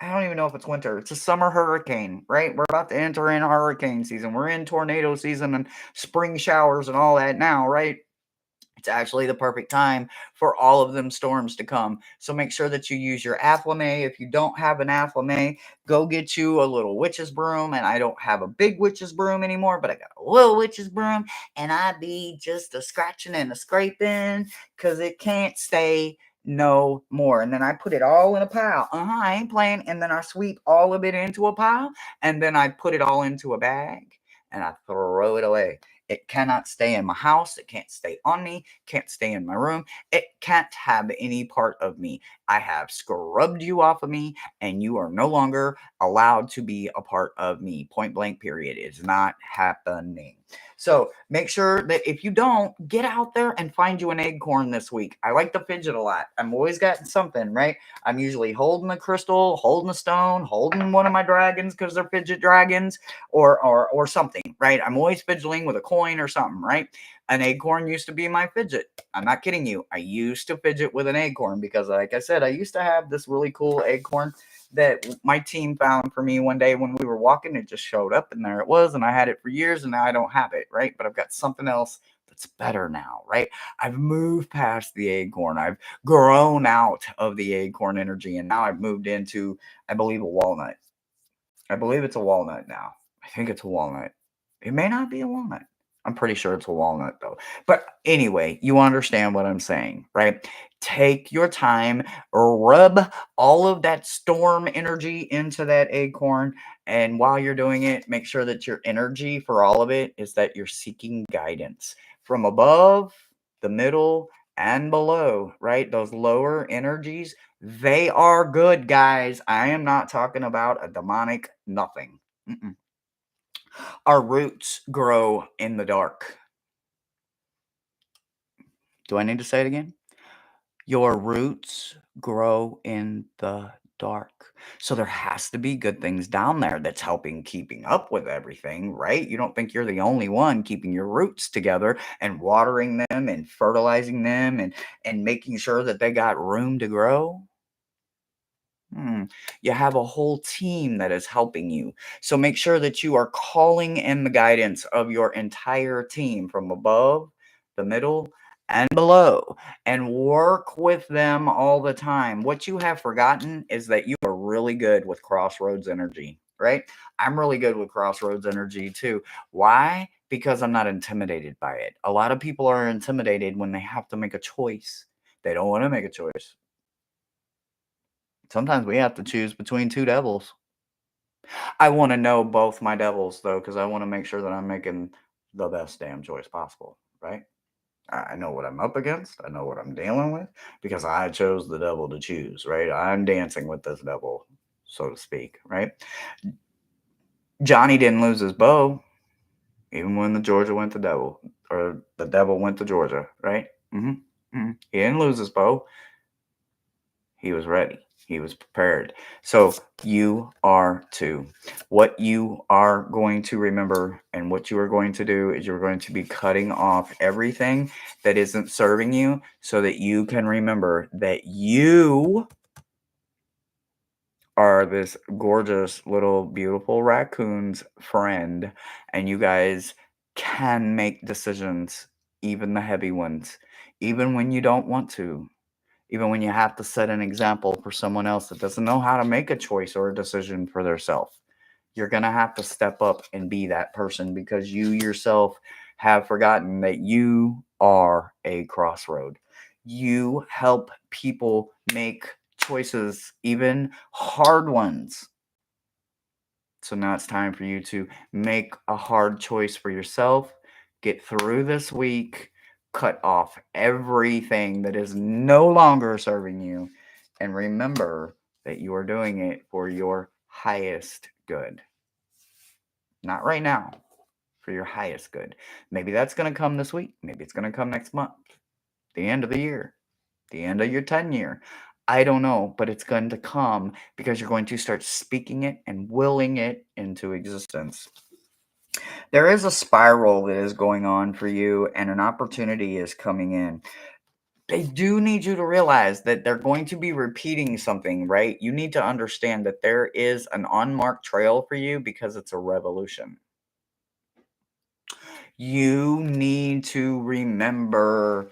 I don't even know if it's winter. It's a summer hurricane, right? We're about to enter in hurricane season. We're in tornado season and spring showers and all that now, right? It's actually the perfect time for all of them storms to come. So make sure that you use your afflame. If you don't have an afflame, go get you a little witch's broom. And I don't have a big witch's broom anymore, but I got a little witch's broom. And I be just a scratching and a scraping because it can't stay no more. And then I put it all in a pile. I ain't playing. And then I sweep all of it into a pile. And then I put it all into a bag and I throw it away. It cannot stay in my house. It can't stay on me. Can't stay in my room. It can't have any part of me. I have scrubbed you off of me, and you are no longer allowed to be a part of me. Point blank, period. It's not happening. So make sure that if you don't, get out there and find you an acorn this week. I like to fidget a lot. I'm always got something, right? I'm usually holding a crystal, holding a stone, holding one of my dragons because they're fidget dragons, or something, right? I'm always fidgeting with a coin or something, right? An acorn used to be my fidget. I'm not kidding you. I used to fidget with an acorn because, like I said, I used to have this really cool acorn that my team found for me one day when we were walking. It just showed up and there it was, and I had it for years, and now I don't have it, right? But I've got something else that's better now, right? I've moved past the acorn. I've grown out of the acorn energy, and now I've moved into, I believe, a walnut. I believe it's a walnut now. I think it's a walnut. It may not be a walnut. I'm pretty sure it's a walnut though. But anyway, you understand what I'm saying, right? Take your time, rub all of that storm energy into that acorn. And while you're doing it, make sure that your energy for all of it is that you're seeking guidance from above, the middle, and below, right? Those lower energies, they are good, guys. I am not talking about a demonic nothing. Mm-mm. Our roots grow in the dark. Do I need to say it again? Your roots grow in the dark. So there has to be good things down there that's helping keeping up with everything, right? You don't think you're the only one keeping your roots together and watering them and fertilizing them and making sure that they got room to grow? You have a whole team that is helping you. So make sure that you are calling in the guidance of your entire team from above, the middle, and below, and work with them all the time. What you have forgotten is that you are really good with crossroads energy, right? I'm really good with crossroads energy too. Why? Because I'm not intimidated by it. A lot of people are intimidated when they have to make a choice. They don't want to make a choice. Sometimes we have to choose between two devils. I want to know both my devils though, because I want to make sure that I'm making the best damn choice possible, right? I know what I'm up against. I know what I'm dealing with because I chose the devil to choose, right? I'm dancing with this devil, so to speak, right? Johnny didn't lose his bow. Even when the Georgia went to devil, or the devil went to Georgia, right? He didn't lose his bow. He was ready. He was prepared. So you are too. What you are going to remember and what you are going to do is you're going to be cutting off everything that isn't serving you so that you can remember that you are this gorgeous little beautiful raccoon's friend, and you guys can make decisions, even the heavy ones, even when you don't want to, even when you have to set an example for someone else that doesn't know how to make a choice or a decision for themselves. You're going to have to step up and be that person because you yourself have forgotten that you are a crossroad. You help people make choices, even hard ones. So now it's time for you to make a hard choice for yourself, get through this week, cut off everything that is no longer serving you, and remember that you are doing it for your highest good. Not right now, for your highest good. Maybe that's going to come this week. Maybe it's going to come next month, the end of the year, the end of your 10-year. I don't know, but it's going to come because you're going to start speaking it and willing it into existence. There is a spiral that is going on for you, and an opportunity is coming in. They do need you to realize that they're going to be repeating something, right? You need to understand that there is an unmarked trail for you because it's a revolution. You need to remember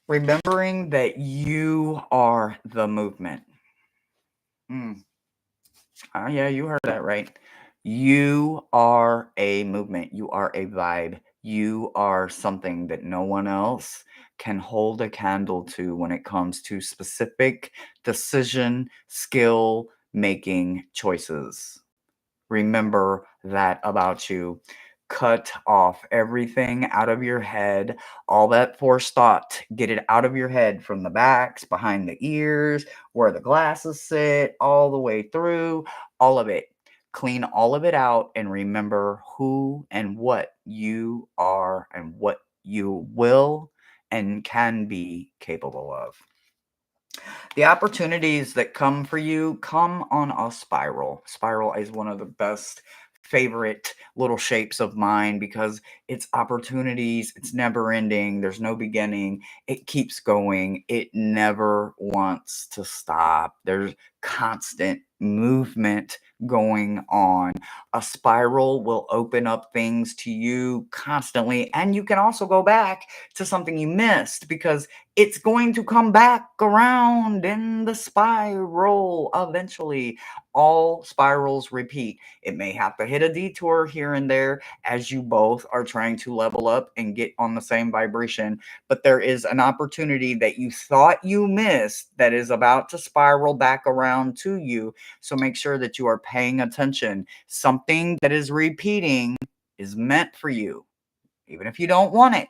remembering that you are the movement. Oh, yeah, you heard that right. You are a movement. You are a vibe. You are something that no one else can hold a candle to when it comes to specific decision, skill making choices. Remember that about you. Cut off everything out of your head, all that forced thought. Get it out of your head from the backs, behind the ears, where the glasses sit, all the way through, all of it. Clean all of it out and remember who and what you are and what you will and can be capable of. The opportunities that come for you come on a spiral. Spiral is one of the best favorite little shapes of mine because it's opportunities, it's never ending, there's no beginning, it keeps going, it never wants to stop. There's constant movement going on. A spiral will open up things to you constantly, and you can also go back to something you missed because it's going to come back around in the spiral eventually. All spirals repeat. It may have to hit a detour here and there as you both are trying to level up and get on the same vibration, but there is an opportunity that you thought you missed that is about to spiral back around to you. So make sure that you are paying attention. Something that is repeating is meant for you, even if you don't want it.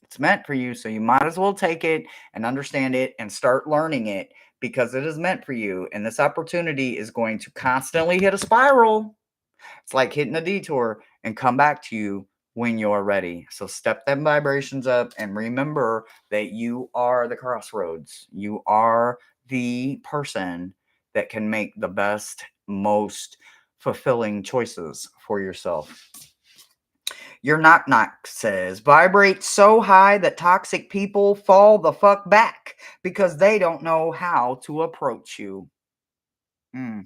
It's meant for you, so you might as well take it and understand it and start learning it because it is meant for you. And this opportunity is going to constantly hit a spiral. It's like hitting a detour and come back to you when you're ready. So step them vibrations up and remember that you are the crossroads. You are the person that can make the best, most fulfilling choices for yourself. Your knock knock says, vibrate so high that toxic people fall the fuck back because they don't know how to approach you. Hmm.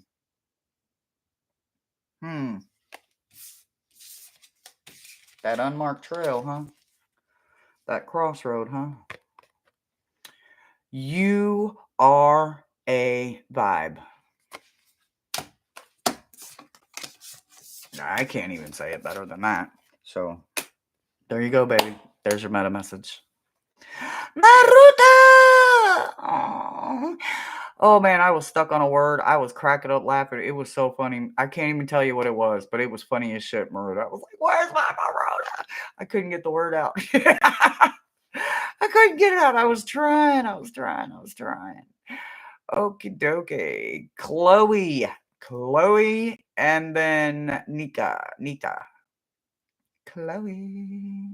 Hmm. That unmarked trail, huh? That crossroad, huh? You are a vibe. I can't even say it better than that. So, there you go, baby. There's your meta message. Naruto! Aww. Oh man, I was stuck on a word. I was cracking up laughing. It was so funny. I can't even tell you what it was, but it was funny as shit, Maruta. I was like, where's my Maruta? I couldn't get the word out. I couldn't get it out. I was trying. Okie dokie. Chloe, and then Nita. Chloe.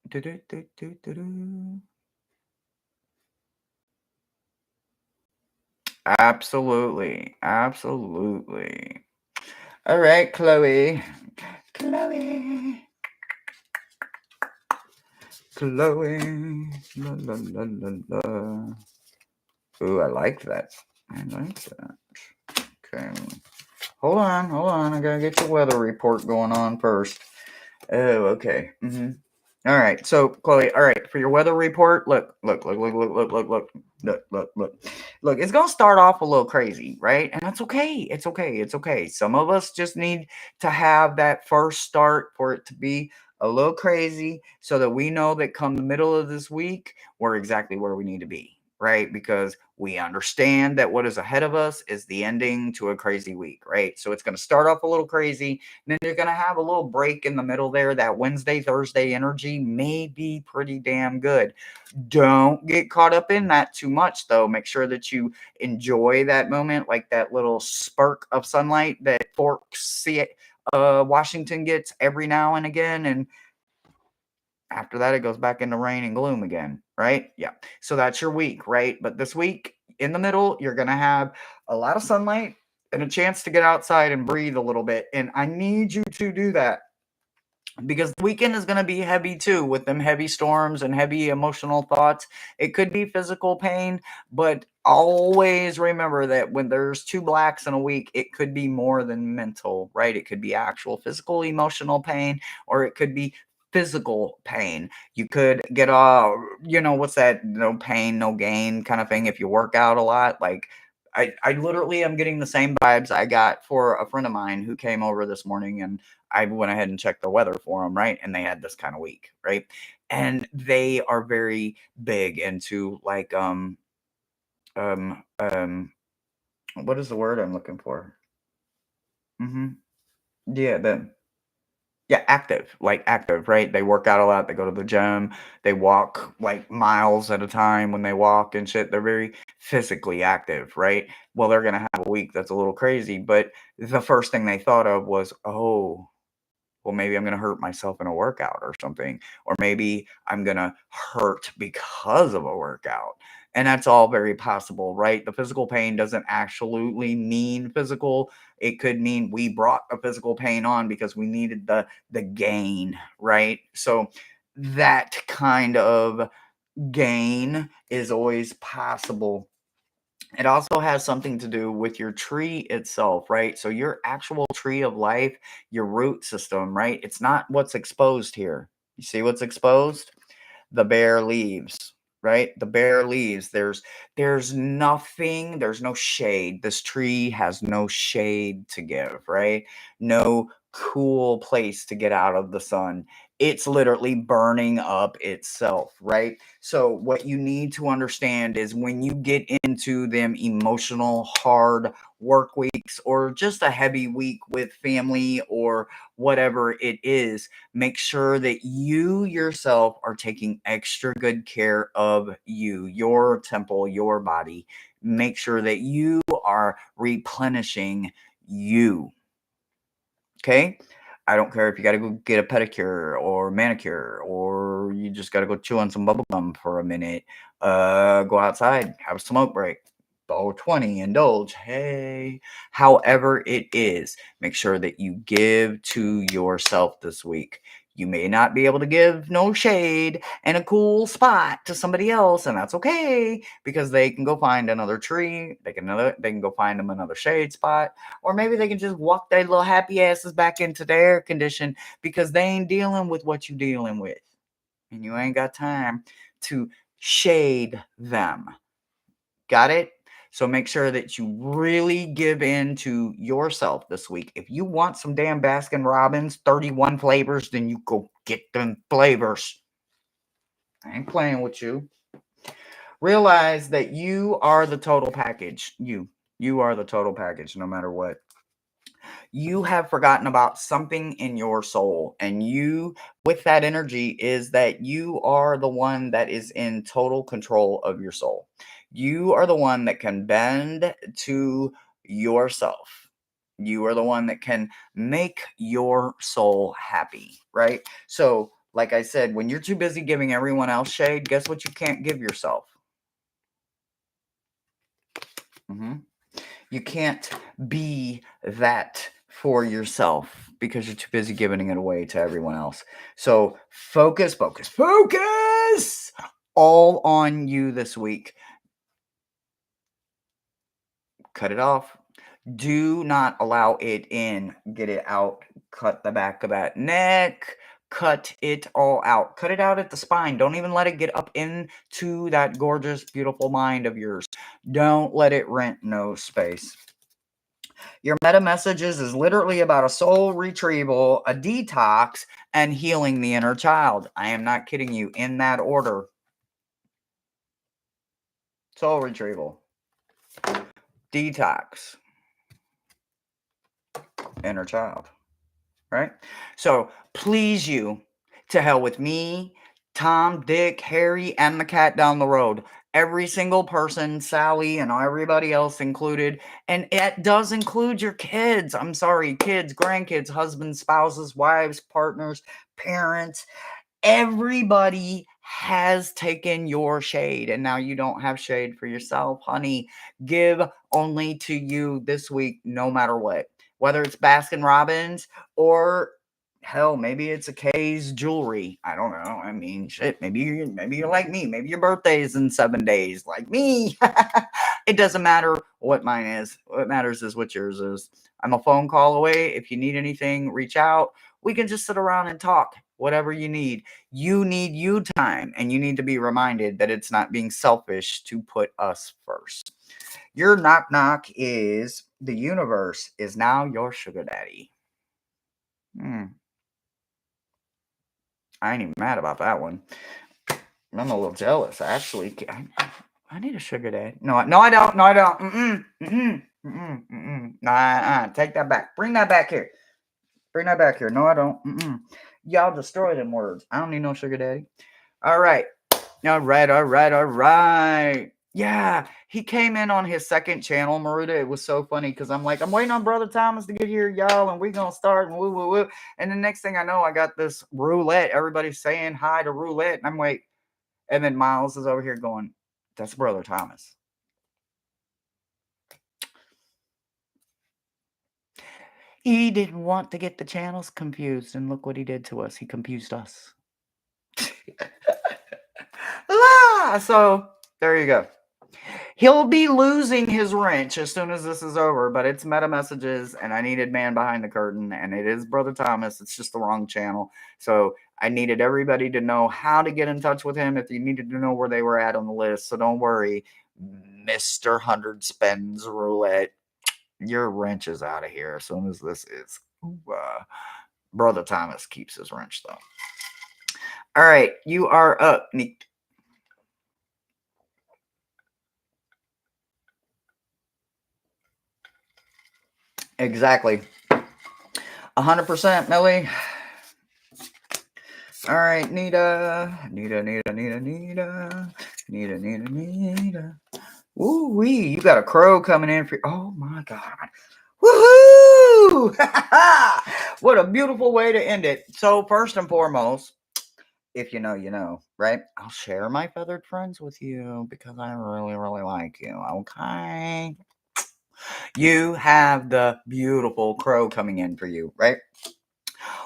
Do-do-do-do-do-do. Absolutely. All right, Chloe. Chloe. La, la, la, la, la. Ooh, I like that. Okay. Hold on. I gotta get your weather report going on first. Oh, okay. All right. So, Chloe, all right, for your weather report, look. Look, it's going to start off a little crazy, right? And that's okay. It's okay. Some of us just need to have that first start for it to be a little crazy so that we know that come the middle of this week, we're exactly where we need to be, right? Because we understand that what is ahead of us is the ending to a crazy week, right? So it's going to start off a little crazy, and then you're going to have a little break in the middle there. That Wednesday, Thursday energy may be pretty damn good. Don't get caught up in that too much, though. Make sure that you enjoy that moment, like that little spurt of sunlight that Washington gets every now and again, and after that, it goes back into rain and gloom again, right? Yeah. So that's your week, right? But this week, in the middle, you're going to have a lot of sunlight and a chance to get outside and breathe a little bit. And I need you to do that because the weekend is going to be heavy too, with them heavy storms and heavy emotional thoughts. It could be physical pain, but always remember that when there's two blacks in a week, it could be more than mental, right? It could be actual physical emotional pain, or it could be physical pain. You could get what's that, no pain no gain kind of thing if you work out a lot. Like I literally am getting the same vibes I got for a friend of mine who came over this morning, and I went ahead and checked the weather for them, right? And they had this kind of week, right? And they are very big into like um um what is the word I'm looking for? Mm-hmm. Yeah, active, right? They work out a lot, they go to the gym, they walk like miles at a time when they walk and shit. They're very physically active, right? Well, they're gonna have a week that's a little crazy, but the first thing they thought of was, oh, well, maybe I'm going to hurt myself in a workout or something, or maybe I'm going to hurt because of a workout. And that's all very possible, right? The physical pain doesn't absolutely mean physical. It could mean we brought a physical pain on because we needed the gain, right? So that kind of gain is always possible. It also has something to do with your tree itself, right? So your actual tree of life, your root system, right? It's not what's exposed here. You see what's exposed? The bare leaves, right? The bare leaves. There's nothing, there's no shade. This tree has no shade to give, right? No cool place to get out of the sun. It's literally burning up itself, right? So what you need to understand is when you get into them emotional hard work weeks, or just a heavy week with family or whatever it is, make sure that you yourself are taking extra good care of you, your temple, your body. Make sure that you are replenishing you. Okay? I don't care if you got to go get a pedicure or manicure, or you just got to go chew on some bubble gum for a minute. Go outside, have a smoke break. Bowl 20, indulge. Hey, however it is, make sure that you give to yourself this week. You may not be able to give no shade and a cool spot to somebody else, and that's okay because they can go find another tree. They can go find them another shade spot, or maybe they can just walk their little happy asses back into the air condition because they ain't dealing with what you dealing with, and you ain't got time to shade them. Got it? So make sure that you really give in to yourself this week. If you want some damn Baskin Robbins 31 flavors, then you go get them flavors. I ain't playing with you. Realize that you are the total package. You are the total package no matter what. You have forgotten about something in your soul, and you, with that energy, is that you are the one that is in total control of your soul. You are the one that can bend to yourself. You are the one that can make your soul happy, right? So, like I said, when you're too busy giving everyone else shade, guess what you can't give yourself? hmm You can't be that for yourself because you're too busy giving it away to everyone else. So focus, focus, focus all on you this week. Cut it off. Do not allow it in. Get it out. Cut the back of that neck. Cut it all out. Cut it out at the spine. Don't even let it get up into that gorgeous, beautiful mind of yours. Don't let it rent no space. Your meta messages is literally about a soul retrieval, a detox, and healing the inner child. I am not kidding you, in that order. Soul retrieval, detox, inner child. Right? So please you, to hell with me, Tom, Dick, Harry, and the cat down the road. Every single person, Sally, and everybody else included. And it does include your kids. I'm sorry, kids, grandkids, husbands, spouses, wives, partners, parents. Everybody has taken your shade, and now you don't have shade for yourself, honey. Give only to you this week, no matter what. Whether it's Baskin Robbins or hell, maybe it's a K's jewelry. I don't know. I mean, shit. Maybe you're like me. Maybe your birthday is in 7 days, like me. It doesn't matter what mine is. What matters is what yours is. I'm a phone call away. If you need anything, reach out. We can just sit around and talk. Whatever you need. You need you time, and you need to be reminded that it's not being selfish to put us first. Your knock knock is the universe is now your sugar daddy. I ain't even mad about that one. I'm a little jealous, actually. I need a sugar daddy. No, I don't. No, I don't. Nah, take that back. Bring that back here. Bring that back here. No, I don't. Y'all destroy them words. I don't need no sugar daddy. All right. All right. Yeah, he came in on his second channel, Maruda. It was so funny because I'm like, I'm waiting on Brother Thomas to get here, y'all, and we're going to start and woo, woo, woo. And the next thing I know, I got this roulette. Everybody's saying hi to roulette. And I'm wait. And then Miles is over here going, that's Brother Thomas. He didn't want to get the channels confused. And look what he did to us. He confused us. So there you go. He'll be losing his wrench as soon as this is over, but it's meta messages, and I needed man behind the curtain, and it is Brother Thomas. It's just the wrong channel. So I needed everybody to know how to get in touch with him if you needed to know where they were at on the list. So don't worry, Mr. 100 Spins Roulette. Your wrench is out of here as soon as this is. Brother Thomas keeps his wrench, though. All right, you are up, Nick. Exactly. 100%, Millie. All right, Nita. Woo-wee, you got a crow coming in for. Oh my God. Woohoo! What a beautiful way to end it. So, first and foremost, if you know, you know, right? I'll share my feathered friends with you because I really, really like you. Okay. You have the beautiful crow coming in for you, right?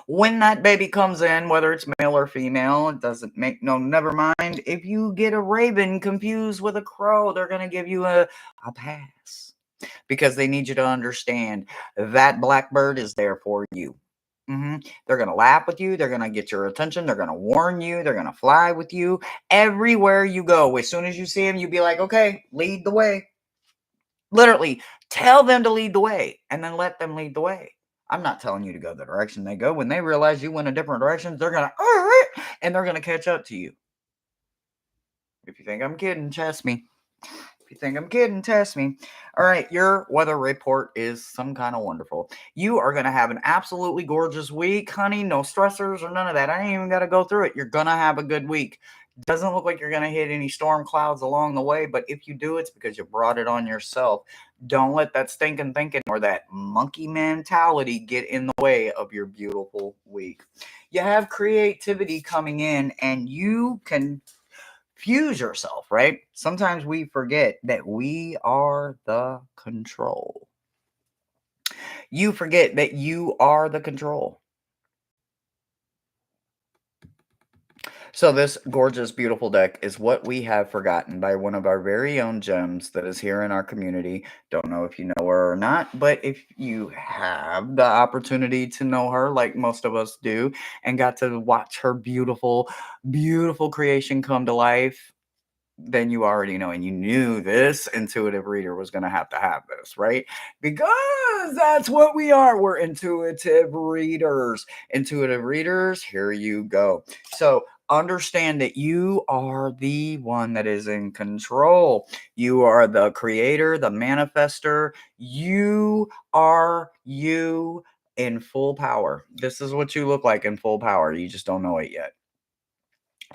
When that baby comes in, whether it's male or female, it doesn't make no, never mind. If you get a raven confused with a crow, they're going to give you a pass because they need you to understand that blackbird is there for you. They're going to laugh with you. They're going to get your attention. They're going to warn you. They're going to fly with you everywhere you go. As soon as you see them, you be like, okay, lead the way. Literally, tell them to lead the way and then let them lead the way. I'm not telling you to go the direction they go. When they realize you went a different direction, they're going to, and they're going to catch up to you. If you think I'm kidding, trust me. If you think I'm kidding, test me. All right, your weather report is some kind of wonderful. You are going to have an absolutely gorgeous week, honey. No stressors or none of that. I ain't even got to go through it. You're going to have a good week. Doesn't look like you're going to hit any storm clouds along the way, but if you do, it's because you brought it on yourself. Don't let that stinking thinking or that monkey mentality get in the way of your beautiful week. You have creativity coming in, and you can fuse yourself, right? Sometimes we forget that we are the control. You forget that you are the control. So, this gorgeous, beautiful deck is what we have forgotten by one of our very own gems that is here in our community. Don't know if you know her or not, but if you have the opportunity to know her, like most of us do, and got to watch her beautiful, beautiful creation come to life, then you already know, and you knew this intuitive reader was going to have this, right? Because that's what we are. We're intuitive readers. Intuitive readers, here you go. So understand that you are the one that is in control. You are the creator, the manifester. You are you in full power. This is what you look like in full power. You just don't know it yet.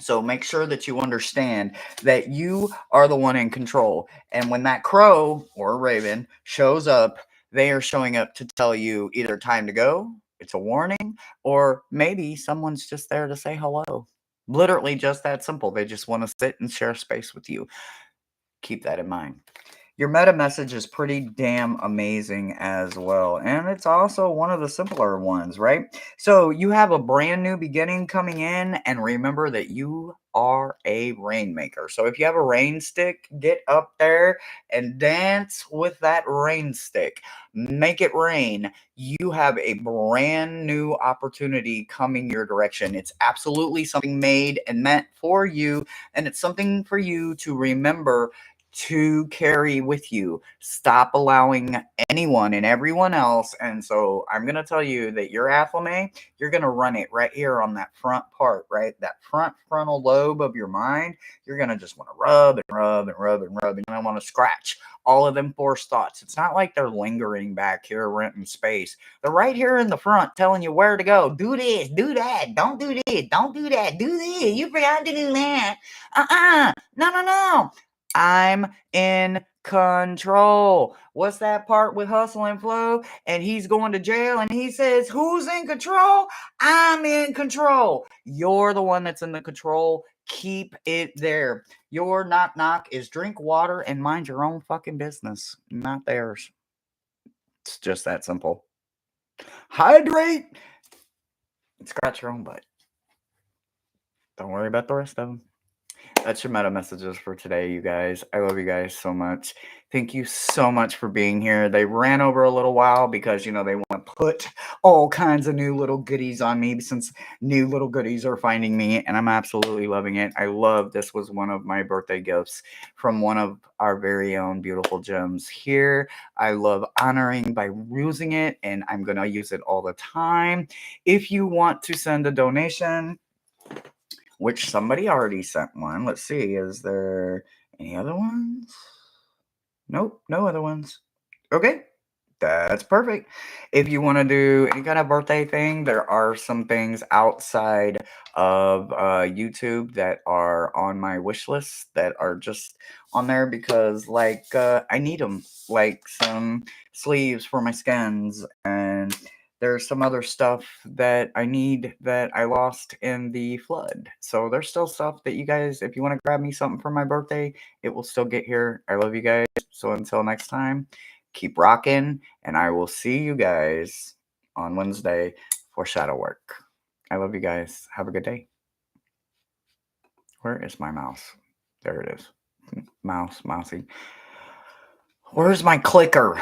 So make sure that you understand that you are the one in control. And when that crow or raven shows up, they are showing up to tell you either time to go, it's a warning, or maybe someone's just there to say hello. Literally just that simple. They just want to sit and share space with you. Keep that in mind. Your meta message is pretty damn amazing as well. And it's also one of the simpler ones, right? So you have a brand new beginning coming in, and remember that you are a rainmaker. So if you have a rain stick, get up there and dance with that rain stick. Make it rain. You have a brand new opportunity coming your direction. It's absolutely something made and meant for you, and it's something for you to remember to carry with you. Stop allowing anyone and everyone else. And so I'm going to tell you that your affirmation, you're going to run it right here on that front part, right? That front frontal lobe of your mind. You're going to just want to rub and rub and rub and rub. And I want to scratch all of them forced thoughts. It's not like they're lingering back here, renting space. They're right here in the front telling you where to go. Do this, do that. Don't do this. Don't do that. Do this. You forgot to do that. No, no, no. I'm in control. What's that part with Hustle and Flow? And he's going to jail and he says, who's in control? I'm in control. You're the one that's in the control. Keep it there. Your knock knock is drink water and mind your own fucking business, not theirs. It's just that simple. Hydrate and scratch your own butt. Don't worry about the rest of them. That's your meta messages for today, you guys. I love you guys so much. Thank you so much for being here. They ran over a little while because, they want to put all kinds of new little goodies on me since new little goodies are finding me, and I'm absolutely loving it. I love this was one of my birthday gifts from one of our very own beautiful gems here. I love honoring by using it, and I'm going to use it all the time. If you want to send a donation, which somebody already sent one. Let's see. Is there any other ones? Nope, no other ones. Okay, that's perfect. If you want to do any kind of birthday thing, there are some things outside of YouTube that are on my wish list that are just on there because, I need them, like some sleeves for my skins, and there's some other stuff that I need that I lost in the flood. So there's still stuff that you guys, if you want to grab me something for my birthday, it will still get here. I love you guys. So until next time, keep rocking, and I will see you guys on Wednesday for shadow work. I love you guys. Have a good day. Where is my mouse? There it is. Mousy. Where's my clicker?